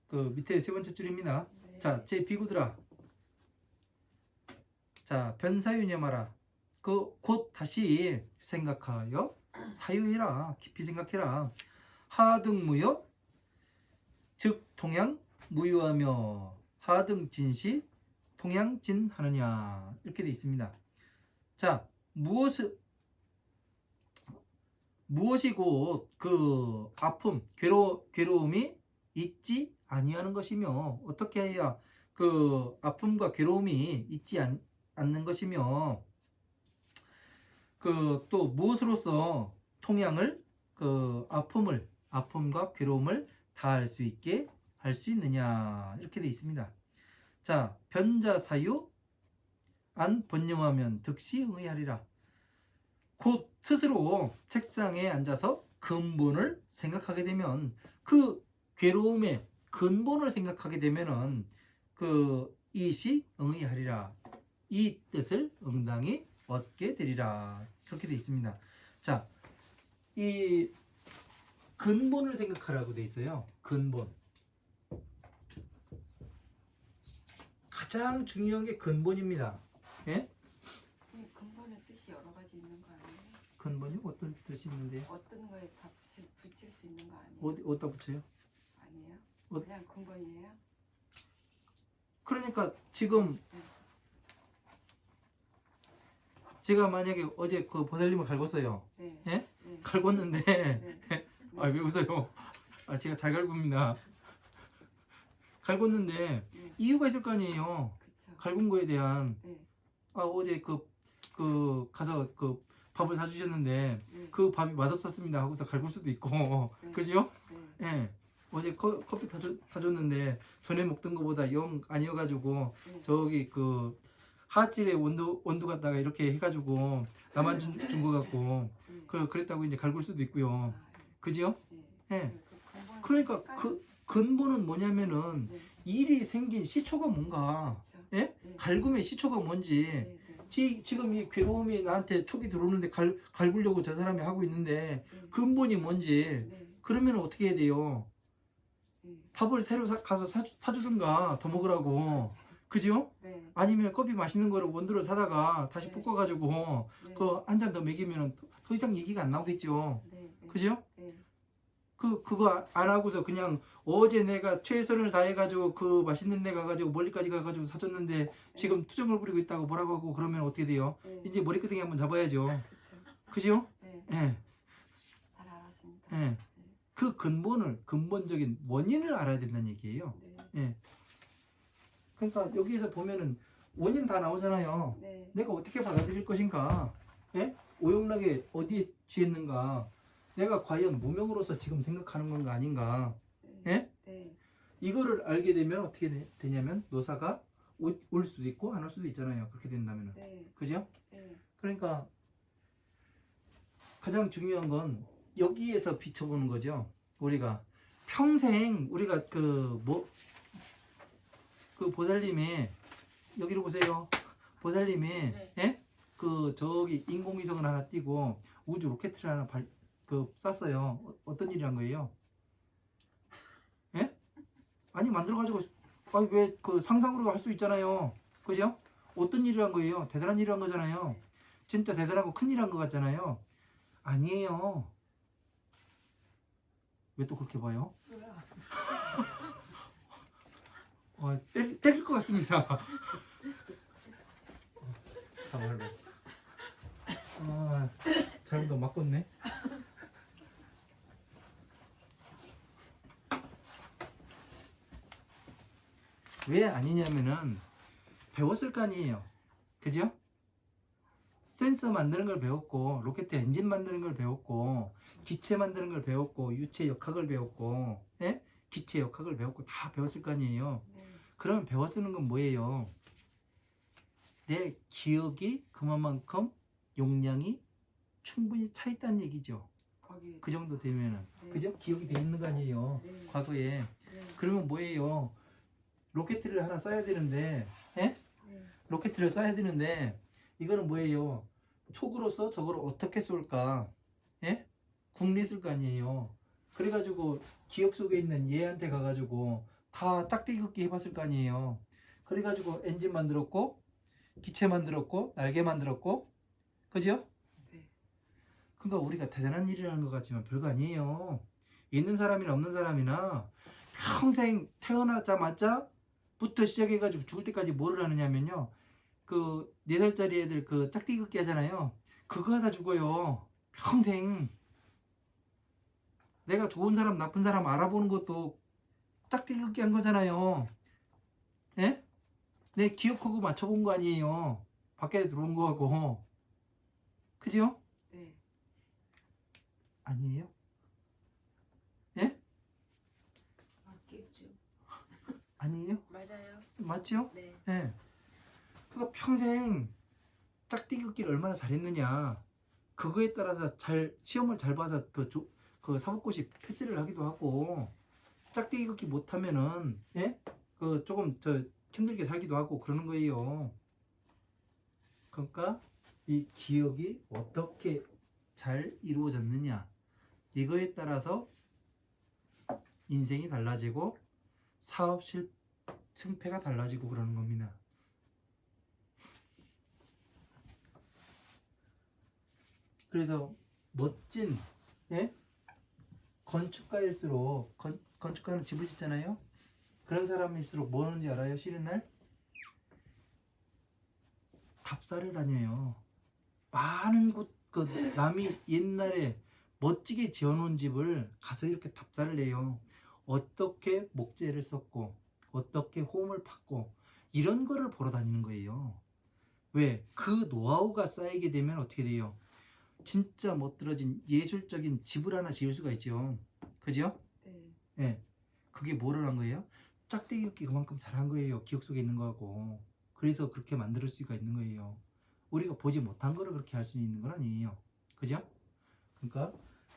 그 밑에 세 번째 줄입니다. 네. 자, 제 비구들아. 자, 변사유념하라. 그 곧 다시 생각하여 사유해라. 깊이 생각해라. 하등무여 즉 통양 무유하며 하등진시 통양진하느냐, 이렇게 되어 있습니다. 자, 무엇이 곧 그 아픔, 괴로움이 있지 아니하는 것이며, 어떻게 해야 그 아픔과 괴로움이 있지 않는 것이며, 그 또 무엇으로서 통양을, 그 아픔과 괴로움을 다할 수 있게 할 수 있느냐, 이렇게 되어 있습니다. 자, 변자사유 안 번영하면 득시 응의하리라. 곧 스스로 책상에 앉아서 근본을 생각하게 되면, 그 괴로움의 근본을 생각하게 되면은 그 이시 응의하리라, 이 뜻을 응당히 얻게 되리라, 그렇게 되어 있습니다. 자, 이 근본을 생각하라고 되어 있어요. 근본. 가장 중요한 게 근본입니다. 예? 이 근본의 뜻이 여러 가지 있는 거 아니에요? 근본이 어떤 뜻이 있는데요? 어떤 거에 다 붙일 수 있는 거 아니에요? 어디다 붙여요? 아니에요? 어- 그냥 근본이에요? 그러니까 지금 네. 제가 만약에 어제 그 보살님을 갈궜어요. 네. 예? 네. 갈궜는데 네. 아 왜 웃어요? 아 제가 잘 갈굽니다. 갈궜는데 네. 이유가 있을 거 아니에요. 그쵸. 갈군 거에 대한 네. 아 어제 그 가서 그 밥을 사주셨는데 네. 그 밥이 맛없었습니다 하고서 갈굴 수도 있고 네. 그죠? 네. 예. 어제 커피 타줬는데 전에 먹던 것보다 영 아니어가지고 네. 저기 그 하악질의 원두 갖다가 이렇게 해가지고 나만 준 거 같고 네. 그랬다고 이제 갈굴 수도 있고요. 아, 그죠? 네. 예. 네. 그 근본 그러니까 헷갈리지. 그 근본은 뭐냐면은 네. 일이 생긴 시초가 뭔가 그쵸. 예? 네. 갈굼의 시초가 뭔지 네. 네. 지금 이 괴로움이 나한테 촉이 들어오는데 갈구려고 저 사람이 하고 있는데 네. 근본이 뭔지 네. 그러면 어떻게 해야 돼요? 네. 밥을 새로 가서 사주든가 더 먹으라고 그죠? 네. 아니면 커피 맛있는 거를 원두를 사다가 다시 네. 볶아가지고 네. 그 한 잔 더 먹이면 더 이상 얘기가 안 나오겠죠. 네. 네. 그죠? 네. 그거 안 하고서 그냥 어제 내가 최선을 다해가지고 그 맛있는 데 가가지고 멀리까지 가가지고 사줬는데 지금 투정을 부리고 있다고 뭐라고 하고 그러면 어떻게 돼요? 네. 이제 머리끄댕이 한번 잡아야죠. 그쵸. 그죠? 네. 예. 잘 알았습니다. 예. 그 근본적인 원인을 알아야 된다는 얘기예요. 네. 예. 그러니까 여기에서 보면은 원인 다 나오잖아요. 네. 내가 어떻게 받아들일 것인가? 예? 오용락에 어디에 취했는가? 내가 과연 무명으로서 지금 생각하는 건가 아닌가? 예? 네. 이거를 알게 되면 어떻게 되냐면 노사가 올 수도 있고 안 올 수도 있잖아요. 그렇게 된다면은. 네. 그죠? 네. 그러니까 가장 중요한 건 여기에서 비춰보는 거죠. 우리가 평생 우리가 그 보살님이 여기로 보세요. 보살님이 네. 예? 그 저기 인공위성을 하나 띄고 우주 로켓을 하나 쐈어요. 어떤 일을 한 거예요? 예? 아니 만들어가지고 아니 왜 그 상상으로 할 수 있잖아요. 그죠? 어떤 일을 한 거예요? 대단한 일을 한 거잖아요. 진짜 대단하고 큰 일 한 거 같잖아요. 아니에요. 왜 또 그렇게 봐요? 뭐야? 때릴 것 같습니다. 참말로. 잘못 맞겠네. 왜 아니냐면은 배웠을 거 아니에요. 그죠? 센서 만드는 걸 배웠고 로켓 엔진 만드는 걸 배웠고 기체 만드는 걸 배웠고 유체 역학을 배웠고 예? 기체 역학을 배웠고 다 배웠을 거 아니에요. 네. 그러면 배워쓰는 건 뭐예요? 내 기억이 그만큼 용량이 충분히 차 있다는 얘기죠. 거기. 그 정도 되면은 네. 그죠? 기억이 돼 있는 거 아니에요. 네. 과거에. 네. 그러면 뭐예요? 로켓을 하나 쏴야 되는데 예? 네. 로켓을 쏴야 되는데 이거는 뭐예요? 촉으로서 저걸 어떻게 쏠까? 예? 국리 쓸 거 아니에요. 그래가지고 기억 속에 있는 얘한테 가가지고 다 짝대기 긋기 해봤을 거 아니에요. 그래가지고 엔진 만들었고 기체 만들었고 날개 만들었고 그죠? 네. 그러니까 우리가 대단한 일이라는 것 같지만 별거 아니에요. 있는 사람이나 없는 사람이나 평생 태어나자마자 부터 시작해가지고 죽을 때까지 뭐를 하느냐면요. 그 4살짜리 애들 그 짝대기 긋기 하잖아요. 그거 하다 죽어요. 평생. 내가 좋은 사람 나쁜 사람 알아보는 것도 짝대기 긋기 한 거잖아요. 예? 내 기억하고 맞춰본 거 아니에요. 밖에 들어온 거하고. 그죠? 네. 아니에요? 예? 맞겠죠. 아니에요? 맞아요. 맞죠? 네. 예. 그러니까 평생 짝대기 긋기를 얼마나 잘했느냐 그거에 따라서 시험을 잘 봐서 그 사법고시 패스를 하기도 하고 짝대기 긋기 못하면은 예? 그 조금 힘들게 살기도 하고 그러는 거예요. 그러니까 이 기억이 어떻게 잘 이루어졌느냐 이거에 따라서 인생이 달라지고 사업 승패가 달라지고 그러는 겁니다. 그래서 멋진 예? 건축가일수록 건축가는 집을 짓잖아요. 그런 사람일수록 뭐 하는지 알아요? 쉬는 날? 답사를 다녀요. 많은 곳 그 남이 옛날에 멋지게 지어놓은 집을 가서 이렇게 답사를 해요. 어떻게 목재를 썼고 어떻게 홈을 팠고 이런 거를 보러 다니는 거예요. 왜? 그 노하우가 쌓이게 되면 어떻게 돼요? 진짜 멋들어진 예술적인 집을 하나 지을 수가 있죠. 그죠? 네. 예. 그게 뭐를 한 거예요? 짝대기 긋기 그만큼 잘한 거예요. 기억 속에 있는 거하고. 그래서 그렇게 만들 수가 있는 거예요. 우리가 보지 못한 거를 그렇게 할 수 있는 건 아니에요. 그죠? 그러니까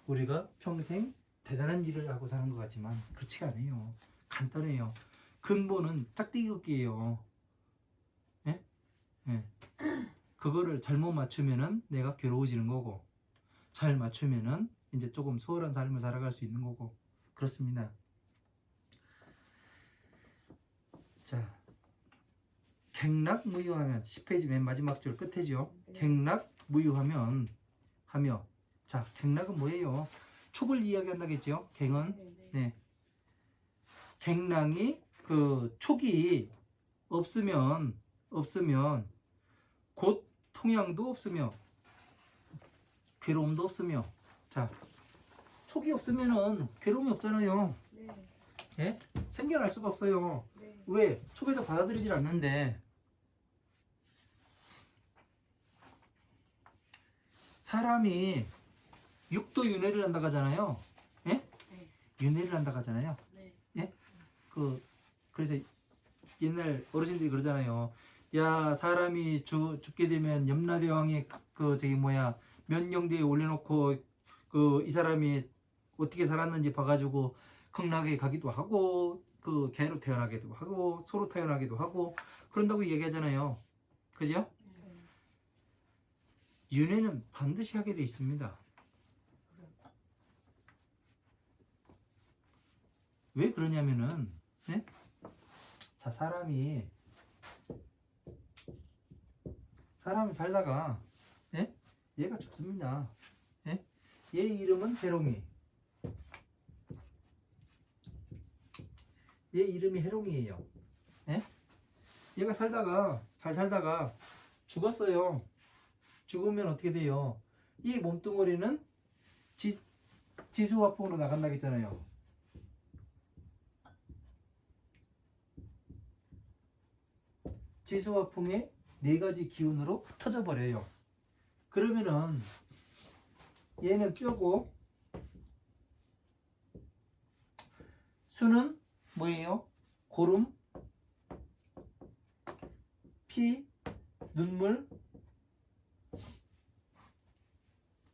우리가 평생 대단한 일을 하고 사는 것 같지만 그렇지가 않아요. 간단해요. 근본은 짝대기 긋기예요. 예? 예. 그거를 잘못 맞추면은 내가 괴로워지는 거고, 잘 맞추면은 이제 조금 수월한 삶을 살아갈 수 있는 거고, 그렇습니다. 자, 갱락무유하면 10페이지 맨 마지막 줄 끝에죠. 네. 갱락무유하면 하며, 자, 갱락은 뭐예요? 촉을 이야기한다겠죠. 갱은 네. 네. 갱랑이 그 촉이 없으면 곧 통양도 없으며 괴로움도 없으며. 자, 촉이 없으면은 괴로움이 없잖아요. 네. 예? 생겨날 수가 없어요. 네. 왜? 촉에서 받아들이질 않는데. 사람이 육도 윤회를 한다고 하잖아요. 예? 네. 윤회를 한다고 하잖아요. 네. 예? 그래서 옛날 어르신들이 그러잖아요. 야, 사람이 죽게 되면 염라대왕이 면경대에 올려놓고 이 사람이 어떻게 살았는지 봐가지고 극락에 가기도 하고 그 개로 태어나기도 하고 소로 태어나기도 하고 그런다고 얘기하잖아요. 그죠? 네. 윤회는 반드시 하게 돼 있습니다. 왜 그러냐면은 네? 자, 사람이 살다가 예? 얘가 죽습니다. 예? 얘 이름은 해롱이. 얘 이름이 해롱이에요. 예? 얘가 잘 살다가 죽었어요. 죽으면 어떻게 돼요? 이 몸뚱어리는 지수화풍으로 나간다고 했잖아요. 지수화풍의 4가지 기운으로 흩어져 버려요. 그러면은 얘는 뼈고 수는 뭐예요? 고름, 피, 눈물,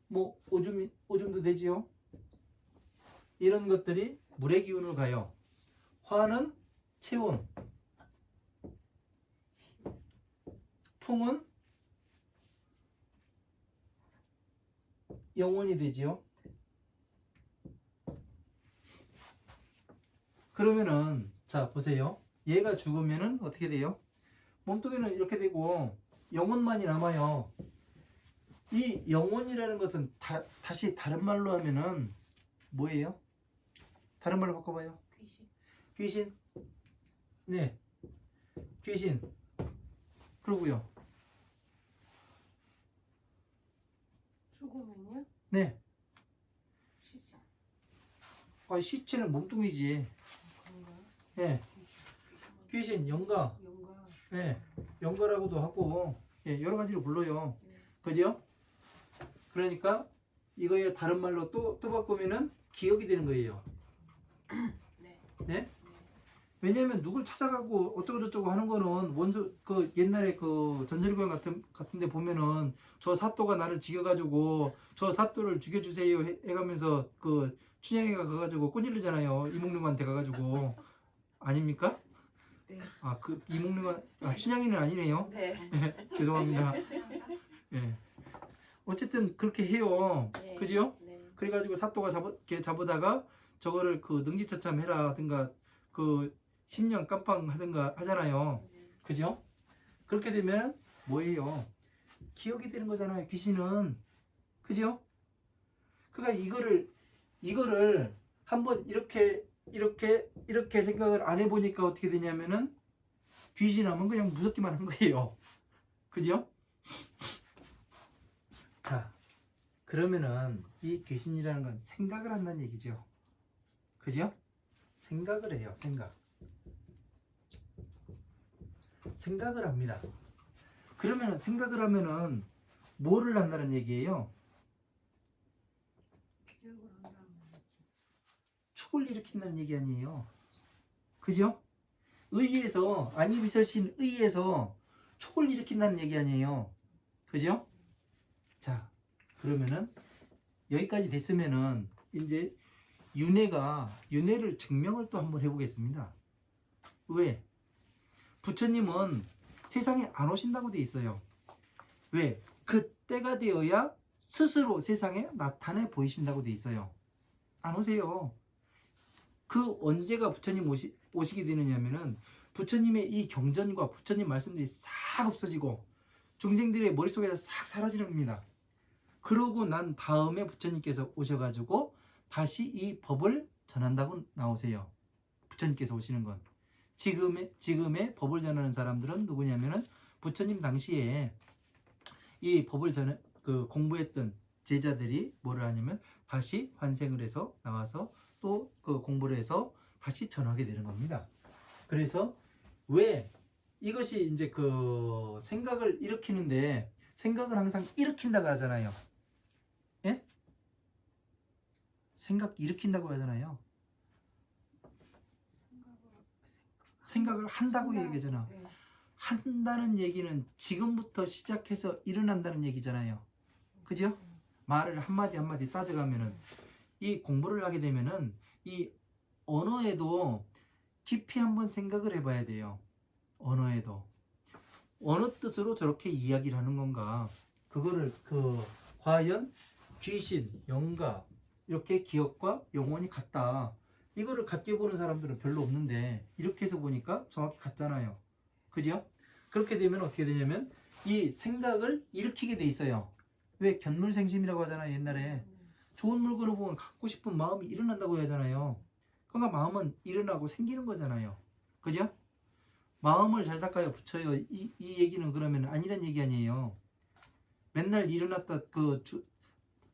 뭐 오줌도 되지요. 이런 것들이 물의 기운으로 가요. 화는 체온, 풍은 영혼이 되지요. 그러면은 자 보세요. 얘가 죽으면은 어떻게 돼요? 몸뚱이는 이렇게 되고 영혼만이 남아요. 이 영혼이라는 것은 다시 다른 말로 하면은 뭐예요? 다른 말로 바꿔봐요. 귀신. 네. 귀신. 그러고요. 죽으면요? 네. 시자. 아, 시체는 몸뚱이지. 그런가요? 예. 귀신, 영가. 영가. 예. 영가라고도 하고 예, 여러 가지로 불러요. 네. 그죠? 그러니까 이거에 다른 말로 또 바꾸면은 기억이 되는 거예요. 네. 네? 왜냐면 누굴 찾아가고 어쩌고저쩌고 하는 거는 원수 옛날에 전설관 같은데 보면은 저 사또가 나를 죽여가지고 저 사또를 죽여주세요 해가면서 춘향이가 가가지고 꼬질르잖아요. 이몽룡한테 가가지고. 아닙니까? 네. 이몽룡한 춘향이는 아니네요. 네. 죄송합니다. 예. 어쨌든 그렇게 해요. 네. 그지요? 네. 그래가지고 사또가 걔 잡으다가 저거를 능지처참 해라 하든가 10년 깜빵 하든가 하잖아요. 네. 그죠? 그렇게 되면 뭐예요? 기억이 되는 거잖아요. 귀신은. 그죠? 그러니까 이거를 한번 이렇게 생각을 안 해보니까 어떻게 되냐면은 귀신 하면 그냥 무섭기만 한 거예요. 그죠? 자, 그러면은 이 귀신이라는 건 생각을 한다는 얘기죠. 그죠? 생각을 해요. 생각을 합니다. 그러면은 생각을 하면은 뭐를 한다는 얘기예요? 기억을 한다는 거지. 촉을 일으킨다는 얘기 아니에요. 그죠? 의에서 안이비설신 의에서 촉을 일으킨다는 얘기 아니에요. 그죠? 자, 그러면은 여기까지 됐으면은 이제 윤회를 증명을 또 한번 해보겠습니다. 왜? 부처님은 세상에 안 오신다고 돼 있어요. 왜? 그때가 되어야 스스로 세상에 나타내 보이신다고 돼 있어요. 안 오세요. 그 언제가 부처님 오시게 되느냐면은 부처님의 이 경전과 부처님 말씀들이 싹 없어지고 중생들의 머릿속에서 싹 사라지는 겁니다. 그러고 난 다음에 부처님께서 오셔가지고 다시 이 법을 전한다고 나오세요. 부처님께서 오시는 건. 지금의 법을 전하는 사람들은 누구냐면은 부처님 당시에 이 법을 공부했던 제자들이 뭐를 하냐면 다시 환생을 해서 나와서 또 그 공부를 해서 다시 전하게 되는 겁니다. 그래서 왜 이것이 이제 그 생각을 일으키는데 생각을 항상 일으킨다고 하잖아요. 예? 생각 일으킨다고 하잖아요. 생각을 한다고 얘기하잖아. 네. 한다는 얘기는 지금부터 시작해서 일어난다는 얘기잖아요. 그죠? 말을 한마디 한마디 따져가면은 이 공부를 하게 되면은 이 언어에도 깊이 한번 생각을 해봐야 돼요. 언어에도 어느 뜻으로 저렇게 이야기를 하는 건가, 그거를 과연 귀신, 영가 이렇게 기억과 영혼이 같다, 이거를 같게 보는 사람들은 별로 없는데 이렇게 해서 보니까 정확히 같잖아요. 그죠? 그렇게 되면 어떻게 되냐면 이 생각을 일으키게 돼 있어요. 왜? 견물생심이라고 하잖아요. 옛날에 좋은 물건을 보면 갖고 싶은 마음이 일어난다고 하잖아요. 그러니까 마음은 일어나고 생기는 거잖아요. 그죠? 마음을 잘 닦아야 붙여요. 이 얘기는 그러면 아니란 얘기 아니에요. 맨날 일어났다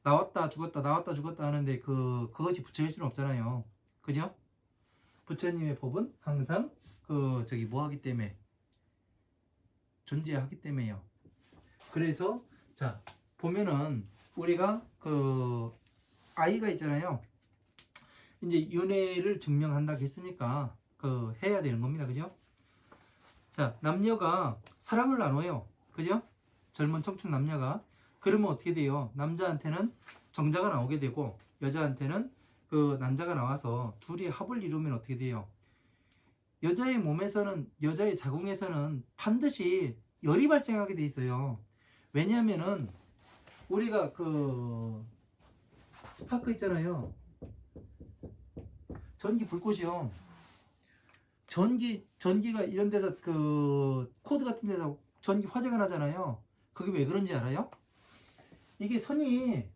나왔다 죽었다 나왔다 죽었다 하는데 그것이 부처일 수는 없잖아요. 그죠? 부처님의 법은 항상 뭐 하기 때문에 존재하기 때문에요. 그래서 자 보면은 우리가 아이가 있잖아요. 이제 윤회를 증명한다고 했으니까 해야 되는 겁니다. 그죠? 자, 남녀가 사랑을 나눠요. 그죠? 젊은 청춘 남녀가. 그러면 어떻게 돼요? 남자한테는 정자가 나오게 되고 여자한테는 난자가 나와서 둘이 합을 이루면 어떻게 돼요? 여자의 몸에서는, 여자의 자궁에서는 반드시 열이 발생하게 돼 있어요. 왜냐면은 우리가 스파크 있잖아요. 전기 불꽃이요. 전기가 이런 데서 코드 같은 데서 전기 화재가 나잖아요. 그게 왜 그런지 알아요? 이게 선이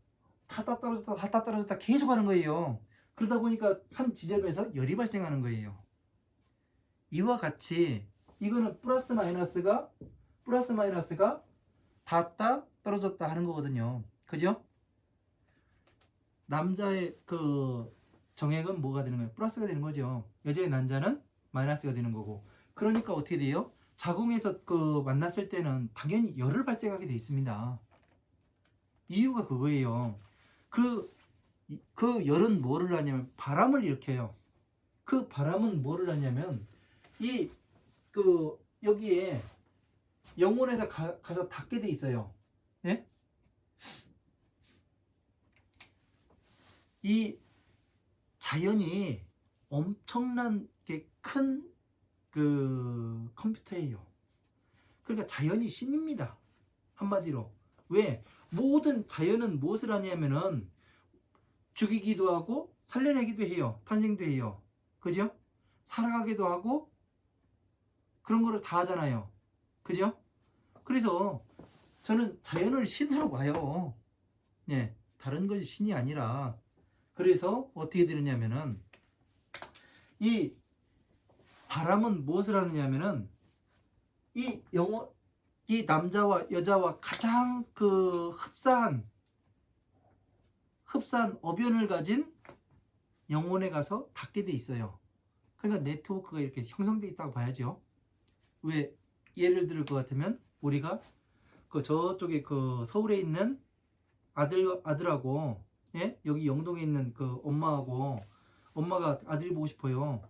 탔다 떨어졌다 계속 하는 거예요. 그러다 보니까 한 지점에서 열이 발생하는 거예요. 이와 같이 이거는 플러스 마이너스가 닿았다 떨어졌다 하는 거거든요. 그죠? 남자의 정액은 뭐가 되는 거예요? 플러스가 되는 거죠. 여자의 난자는 마이너스가 되는 거고. 그러니까 어떻게 돼요? 자궁에서 만났을 때는 당연히 열을 발생하게 돼 있습니다. 이유가 그거예요. 그 열은 뭐를 하냐면 바람을 일으켜요. 그 바람은 뭐를 하냐면 여기에 영혼에서 가서 닿게 돼 있어요. 예? 이 자연이 엄청난 큰 컴퓨터예요. 그러니까 자연이 신입니다. 한마디로. 왜? 모든 자연은 무엇을 하냐면은 죽이기도 하고 살려내기도 해요. 탄생도 해요. 그죠? 살아가기도 하고 그런 거를 다 하잖아요. 그죠? 그래서 저는 자연을 신으로 봐요. 네, 다른 것이 신이 아니라. 그래서 어떻게 되느냐면은 이 바람은 무엇을 하느냐면은 이 이 남자와 여자와 가장 그 흡사한 어변을 가진 영혼에 가서 닿게 돼 있어요. 그러니까 네트워크가 이렇게 형성돼 있다고 봐야죠. 왜 예를 들을 것 같으면 우리가 그 저쪽에 그 서울에 있는 아들하고 예? 여기 영동에 있는 그 엄마하고 엄마가 아들이 보고 싶어요.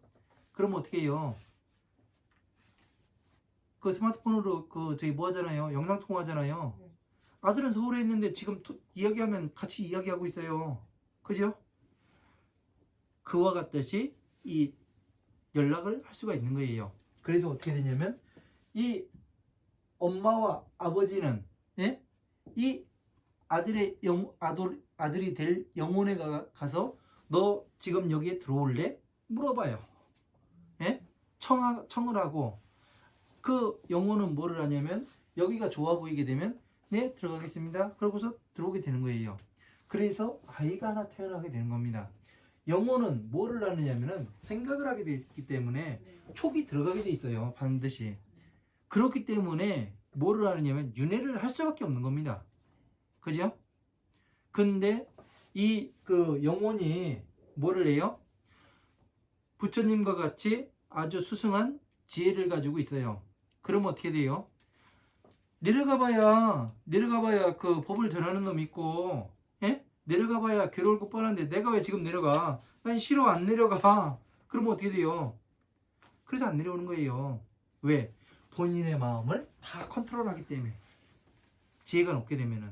그러면 어떻게 해요? 그 스마트폰으로 그 저기 뭐 하잖아요. 영상 통화하잖아요. 네. 아들은 서울에 있는데 지금 이야기하면 같이 이야기하고 있어요. 그죠? 그와 같듯이 이 연락을 할 수가 있는 거예요. 그래서 어떻게 되냐면 이 엄마와 아버지는 예? 이 아들의 아들이 될 영혼에 가서 너 지금 여기에 들어올래? 물어봐요. 예? 청을 하고 그 영혼은 뭐를 하냐면 여기가 좋아 보이게 되면 네 들어가겠습니다. 그러고서 들어오게 되는 거예요. 그래서 아이가 하나 태어나게 되는 겁니다. 영혼은 뭐를 하느냐면은 생각을 하게 돼 있기 때문에 네. 촉이 들어가게 돼 있어요. 반드시. 그렇기 때문에 뭐를 하느냐면 윤회를 할 수밖에 없는 겁니다. 그죠? 근데 이 그 영혼이 뭐를 해요? 부처님과 같이 아주 수승한 지혜를 가지고 있어요. 그러면 어떻게 돼요? 내려가봐야 그 법을 전하는 놈 있고, 예? 내려가봐야 괴로울 것 뻔한데 내가 왜 지금 내려가? 난 싫어 안 내려가. 그러면 어떻게 돼요? 그래서 안 내려오는 거예요. 왜? 본인의 마음을 다 컨트롤하기 때문에 지혜가 높게 되면은.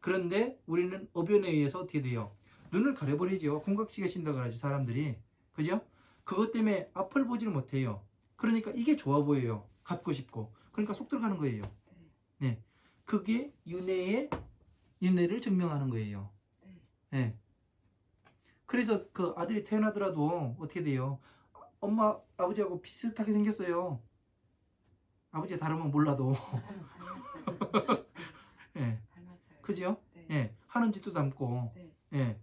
그런데 우리는 어변에 의해서 어떻게 돼요? 눈을 가려버리죠. 콩각시가 신다고 하죠 사람들이. 그죠? 그것 때문에 앞을 보지를 못해요. 그러니까 이게 좋아 보여요. 갖고 싶고. 그러니까 속 들어가는 거예요. 네. 그게 윤회를 증명하는 거예요. 네. 그래서 그 아들이 태어나더라도 어떻게 돼요? 엄마, 아버지하고 비슷하게 생겼어요. 아버지가 다르면 몰라도. 닮았어요. 예. 닮았어요. 그죠? 네. 예. 하는 짓도 닮고. 네. 예.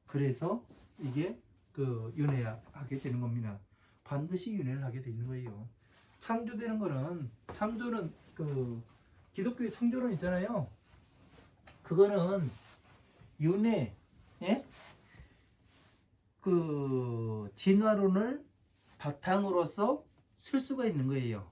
그래서 이게 그 윤회하게 되는 겁니다. 반드시 윤회를 하게 되는 거예요. 창조되는 거는 창조는 그 기독교의 창조론 있잖아요. 그거는 윤회, 예? 그 진화론을 바탕으로서 쓸 수가 있는 거예요.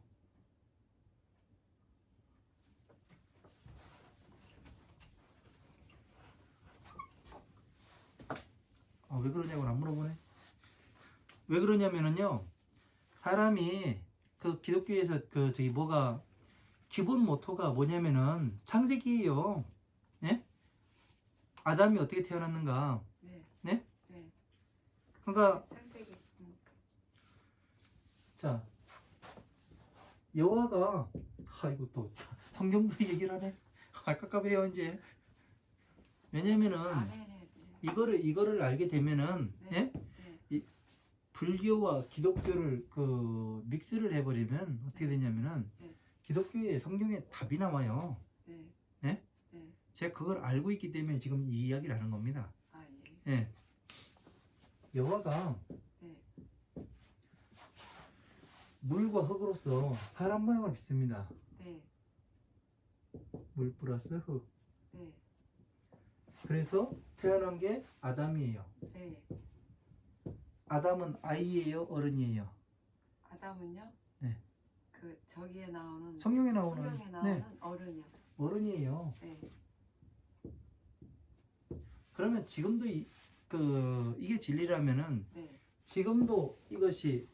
왜 그러냐고 안 물어보네. 왜 그러냐면은요, 사람이 그 기독교에서 그 저기 뭐가 기본 모토가 뭐냐면은 창세기예요. 예? 아담이 어떻게 태어났는가? 네. 네? 네. 그러니까 창세기. 자 여호와가 이거 또 성경도 얘기를 하네. 깝깝해요 이제. 왜냐면은 네. 이거를 알게 되면은 네. 예? 네. 이 불교와 기독교를 그 믹스를 해버리면 어떻게 되냐면은 네. 기독교의 성경에 답이 나와요. 네. 네? 네. 제가 그걸 알고 있기 때문에 지금 이 이야기를 하는 겁니다. 아 예. 예. 여호와가 네. 물과 흙으로서 사람 모양을 빚습니다. 네. 물 플러스 흙. 네. 그래서 태어난 게 아담이에요. 네. 아담은 아이예요, 어른이에요? 아담은요? 네. 그 저기에 나오는 성경에 나오는 나오는 어른이요. 어른이에요. 네. 그러면 지금도 이게 진리라면은 네. 지금도 이것이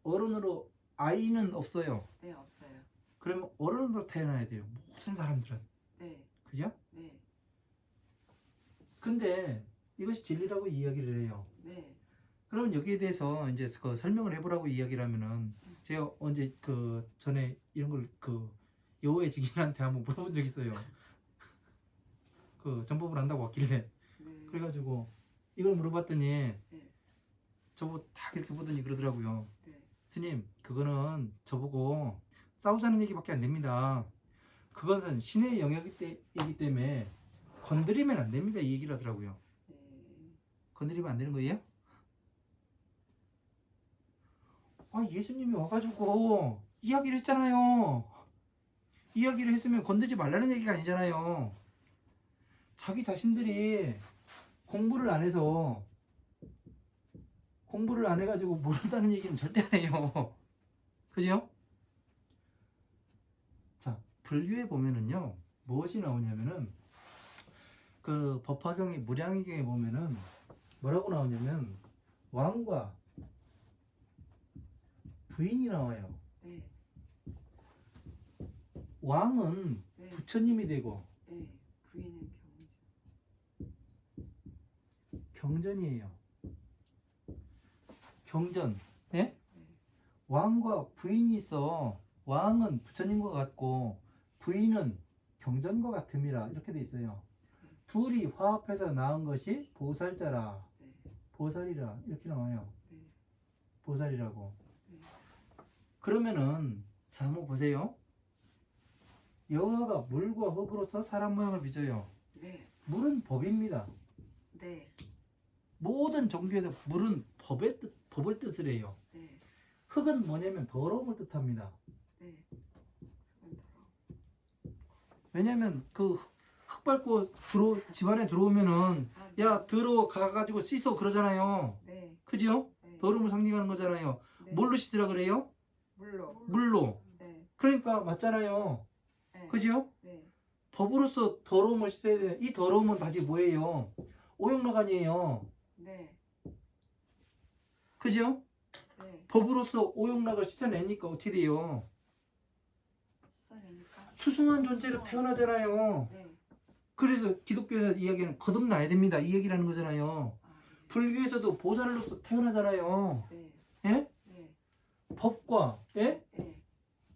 어른으로 아이는 없어요. 네 없어요. 그러면 어른으로 태어나야 돼요. 모든 사람들은. 네. 그죠? 네. 근데 이것이 진리라고 이야기를 해요. 네. 그럼 여기에 대해서 이제 그 설명을 해보라고 이야기를 하면은 제가 언제 그 전에 이런 걸 그 여호와의 증인한테 한번 물어본 적 있어요. 그 전법을 안다고 왔길래 네. 그래가지고 이걸 물어봤더니 네. 저보고 딱 이렇게 보더니 그러더라고요. 네. 스님 그거는 저보고 싸우자는 얘기밖에 안 됩니다. 그것은 신의 영역이기 때문에 건드리면 안 됩니다. 이 얘기를 하더라고요. 네. 건드리면 안 되는 거예요? 예수님이 와가지고 이야기를 했잖아요. 이야기를 했으면 건들지 말라는 얘기가 아니잖아요. 자기 자신들이 공부를 안 해서 공부를 안 해가지고 모른다는 얘기는 절대 안 해요. 그죠? 자, 분류에 보면은요, 무엇이 나오냐면은, 그 법화경의 무량의경에 보면은 뭐라고 나오냐면, 왕과 부인이 나와요. 네. 왕은 네. 부처님이 되고, 네. 부인은 경전이에요. 경전. 예? 네. 왕과 부인이 있어. 왕은 부처님과 같고 부인은 경전과 같음이라 이렇게 돼 있어요. 둘이 화합해서 낳은 것이 보살자라. 네. 보살이라 이렇게 나와요. 네. 보살이라고. 네. 그러면은 자 한번 보세요. 여호와가 물과 흙으로서 사람 모양을 빚어요. 네. 물은 법입니다. 네. 모든 종교에서 물은 법을 뜻을 해요. 네. 흙은 뭐냐면 더러움을 뜻합니다. 네. 왜냐면 그 흙 밟고 집안에 들어오면은 아, 야 들어가가지고 씻어 그러잖아요. 네. 그죠? 네. 더러움을 상징하는 거잖아요. 네. 뭘로 씻으라 그래요? 물로. 물로. 네. 그러니까 맞잖아요. 네. 그죠? 네. 법으로서 더러움을 씻어야 돼. 이 더러움은 다시 뭐예요? 오용락아니에요. 네. 그죠? 네. 법으로서 오용락을 씻어내니까 어떻게 돼요? 씻어내니까. 수승한 존재로 태어나잖아요. 네. 그래서 기독교에서 이야기는 거듭나야 됩니다. 이 얘기라는 거잖아요. 아, 네. 불교에서도 보살로서 태어나잖아요. 네. 예? 네. 법과 예? 네.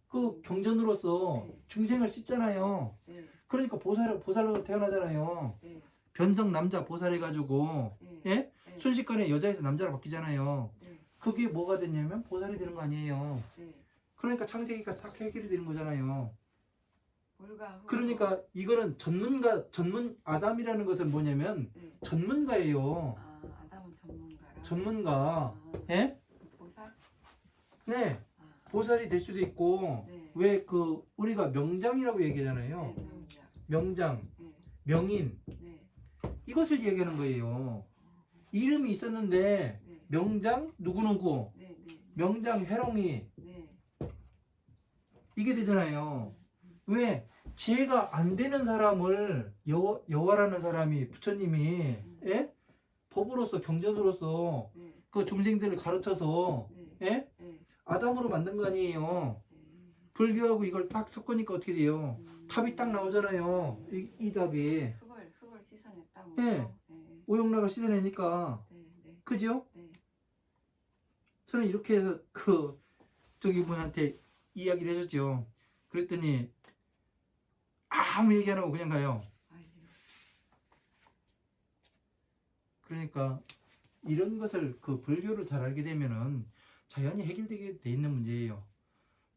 그 경전으로서 네. 중생을 씻잖아요. 네. 그러니까 보살로서 태어나잖아요. 네. 변성 남자 보살 해가지고 네. 예? 네. 순식간에 여자에서 남자로 바뀌잖아요. 네. 그게 뭐가 되냐면 보살이 되는 거 아니에요. 네. 그러니까 창세기가 싹 해결이 되는 거잖아요. 물과 흙으로. 그러니까 이거는 전문 아담이라는 것은 뭐냐면 네. 전문가예요. 아, 아담은 전문가라. 전문가. 아, 예? 보살? 네. 아, 보살이 될 수도 있고 네. 왜 그 우리가 명장이라고 얘기하잖아요. 네. 명장. 명장, 네. 명인 네. 이것을 얘기하는 거예요. 이름이 있었는데 네. 명장 누구누구, 네. 네. 명장 회롱이 네. 이게 되잖아요. 왜? 지혜가 안 되는 사람을 여호와라는 사람이 부처님이 예? 법으로서 경전으로서 네. 그 중생들을 가르쳐서 네. 예? 네. 아담으로 만든 거 아니에요. 불교하고 이걸 딱 섞으니까 어떻게 돼요? 답이 딱 나오잖아요. 이 답이 흙을 씻어냈다. 예. 네. 오용락을 씻어내니까 네. 네. 그죠? 네. 저는 이렇게 해서 그 저기 분한테 이야기를 해줬죠. 그랬더니 아무 얘기 안 하고 그냥 가요. 아, 예. 그러니까 이런 것을 그 불교를 잘 알게 되면은 자연히 해결되게 돼 있는 문제예요.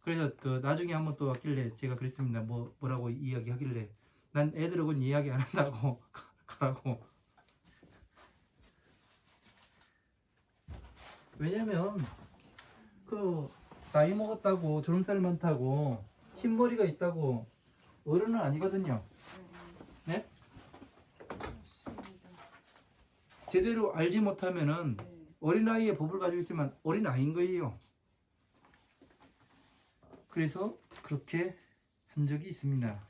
그래서 그 나중에 한번 또 왔길래 제가 그랬습니다. 뭐라고 이야기하길래 난 애들하고는 이야기 안 한다고 가라고. 왜냐면 그 나이 먹었다고 주름살 많다고 흰머리가 있다고 어른은 아니거든요. 네? 맞습니다. 제대로 알지 못하면은 네. 어린아이의 법을 가지고 있으면 어린아이인 거예요. 그래서 그렇게 한 적이 있습니다.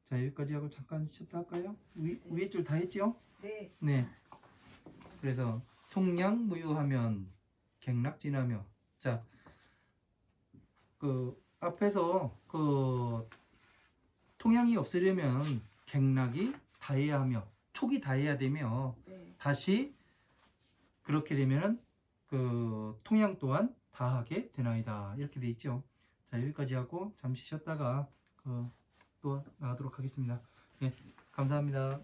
자, 여기까지 하고 잠깐 쉬었다 할까요? 위에 줄 다 했죠? 네. 네. 그래서 통량무유하면 객락진하며. 자, 그 앞에서 그 통양이 없으려면 객락이 다해야 하며 촉이 다해야 되며 네. 다시 그렇게 되면은 그 통양 또한 다하게 되나이다 이렇게 돼 있죠. 자, 여기까지 하고 잠시 쉬었다가 또 나가도록 하겠습니다. 네, 감사합니다.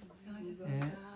고생하셨습니다. 네.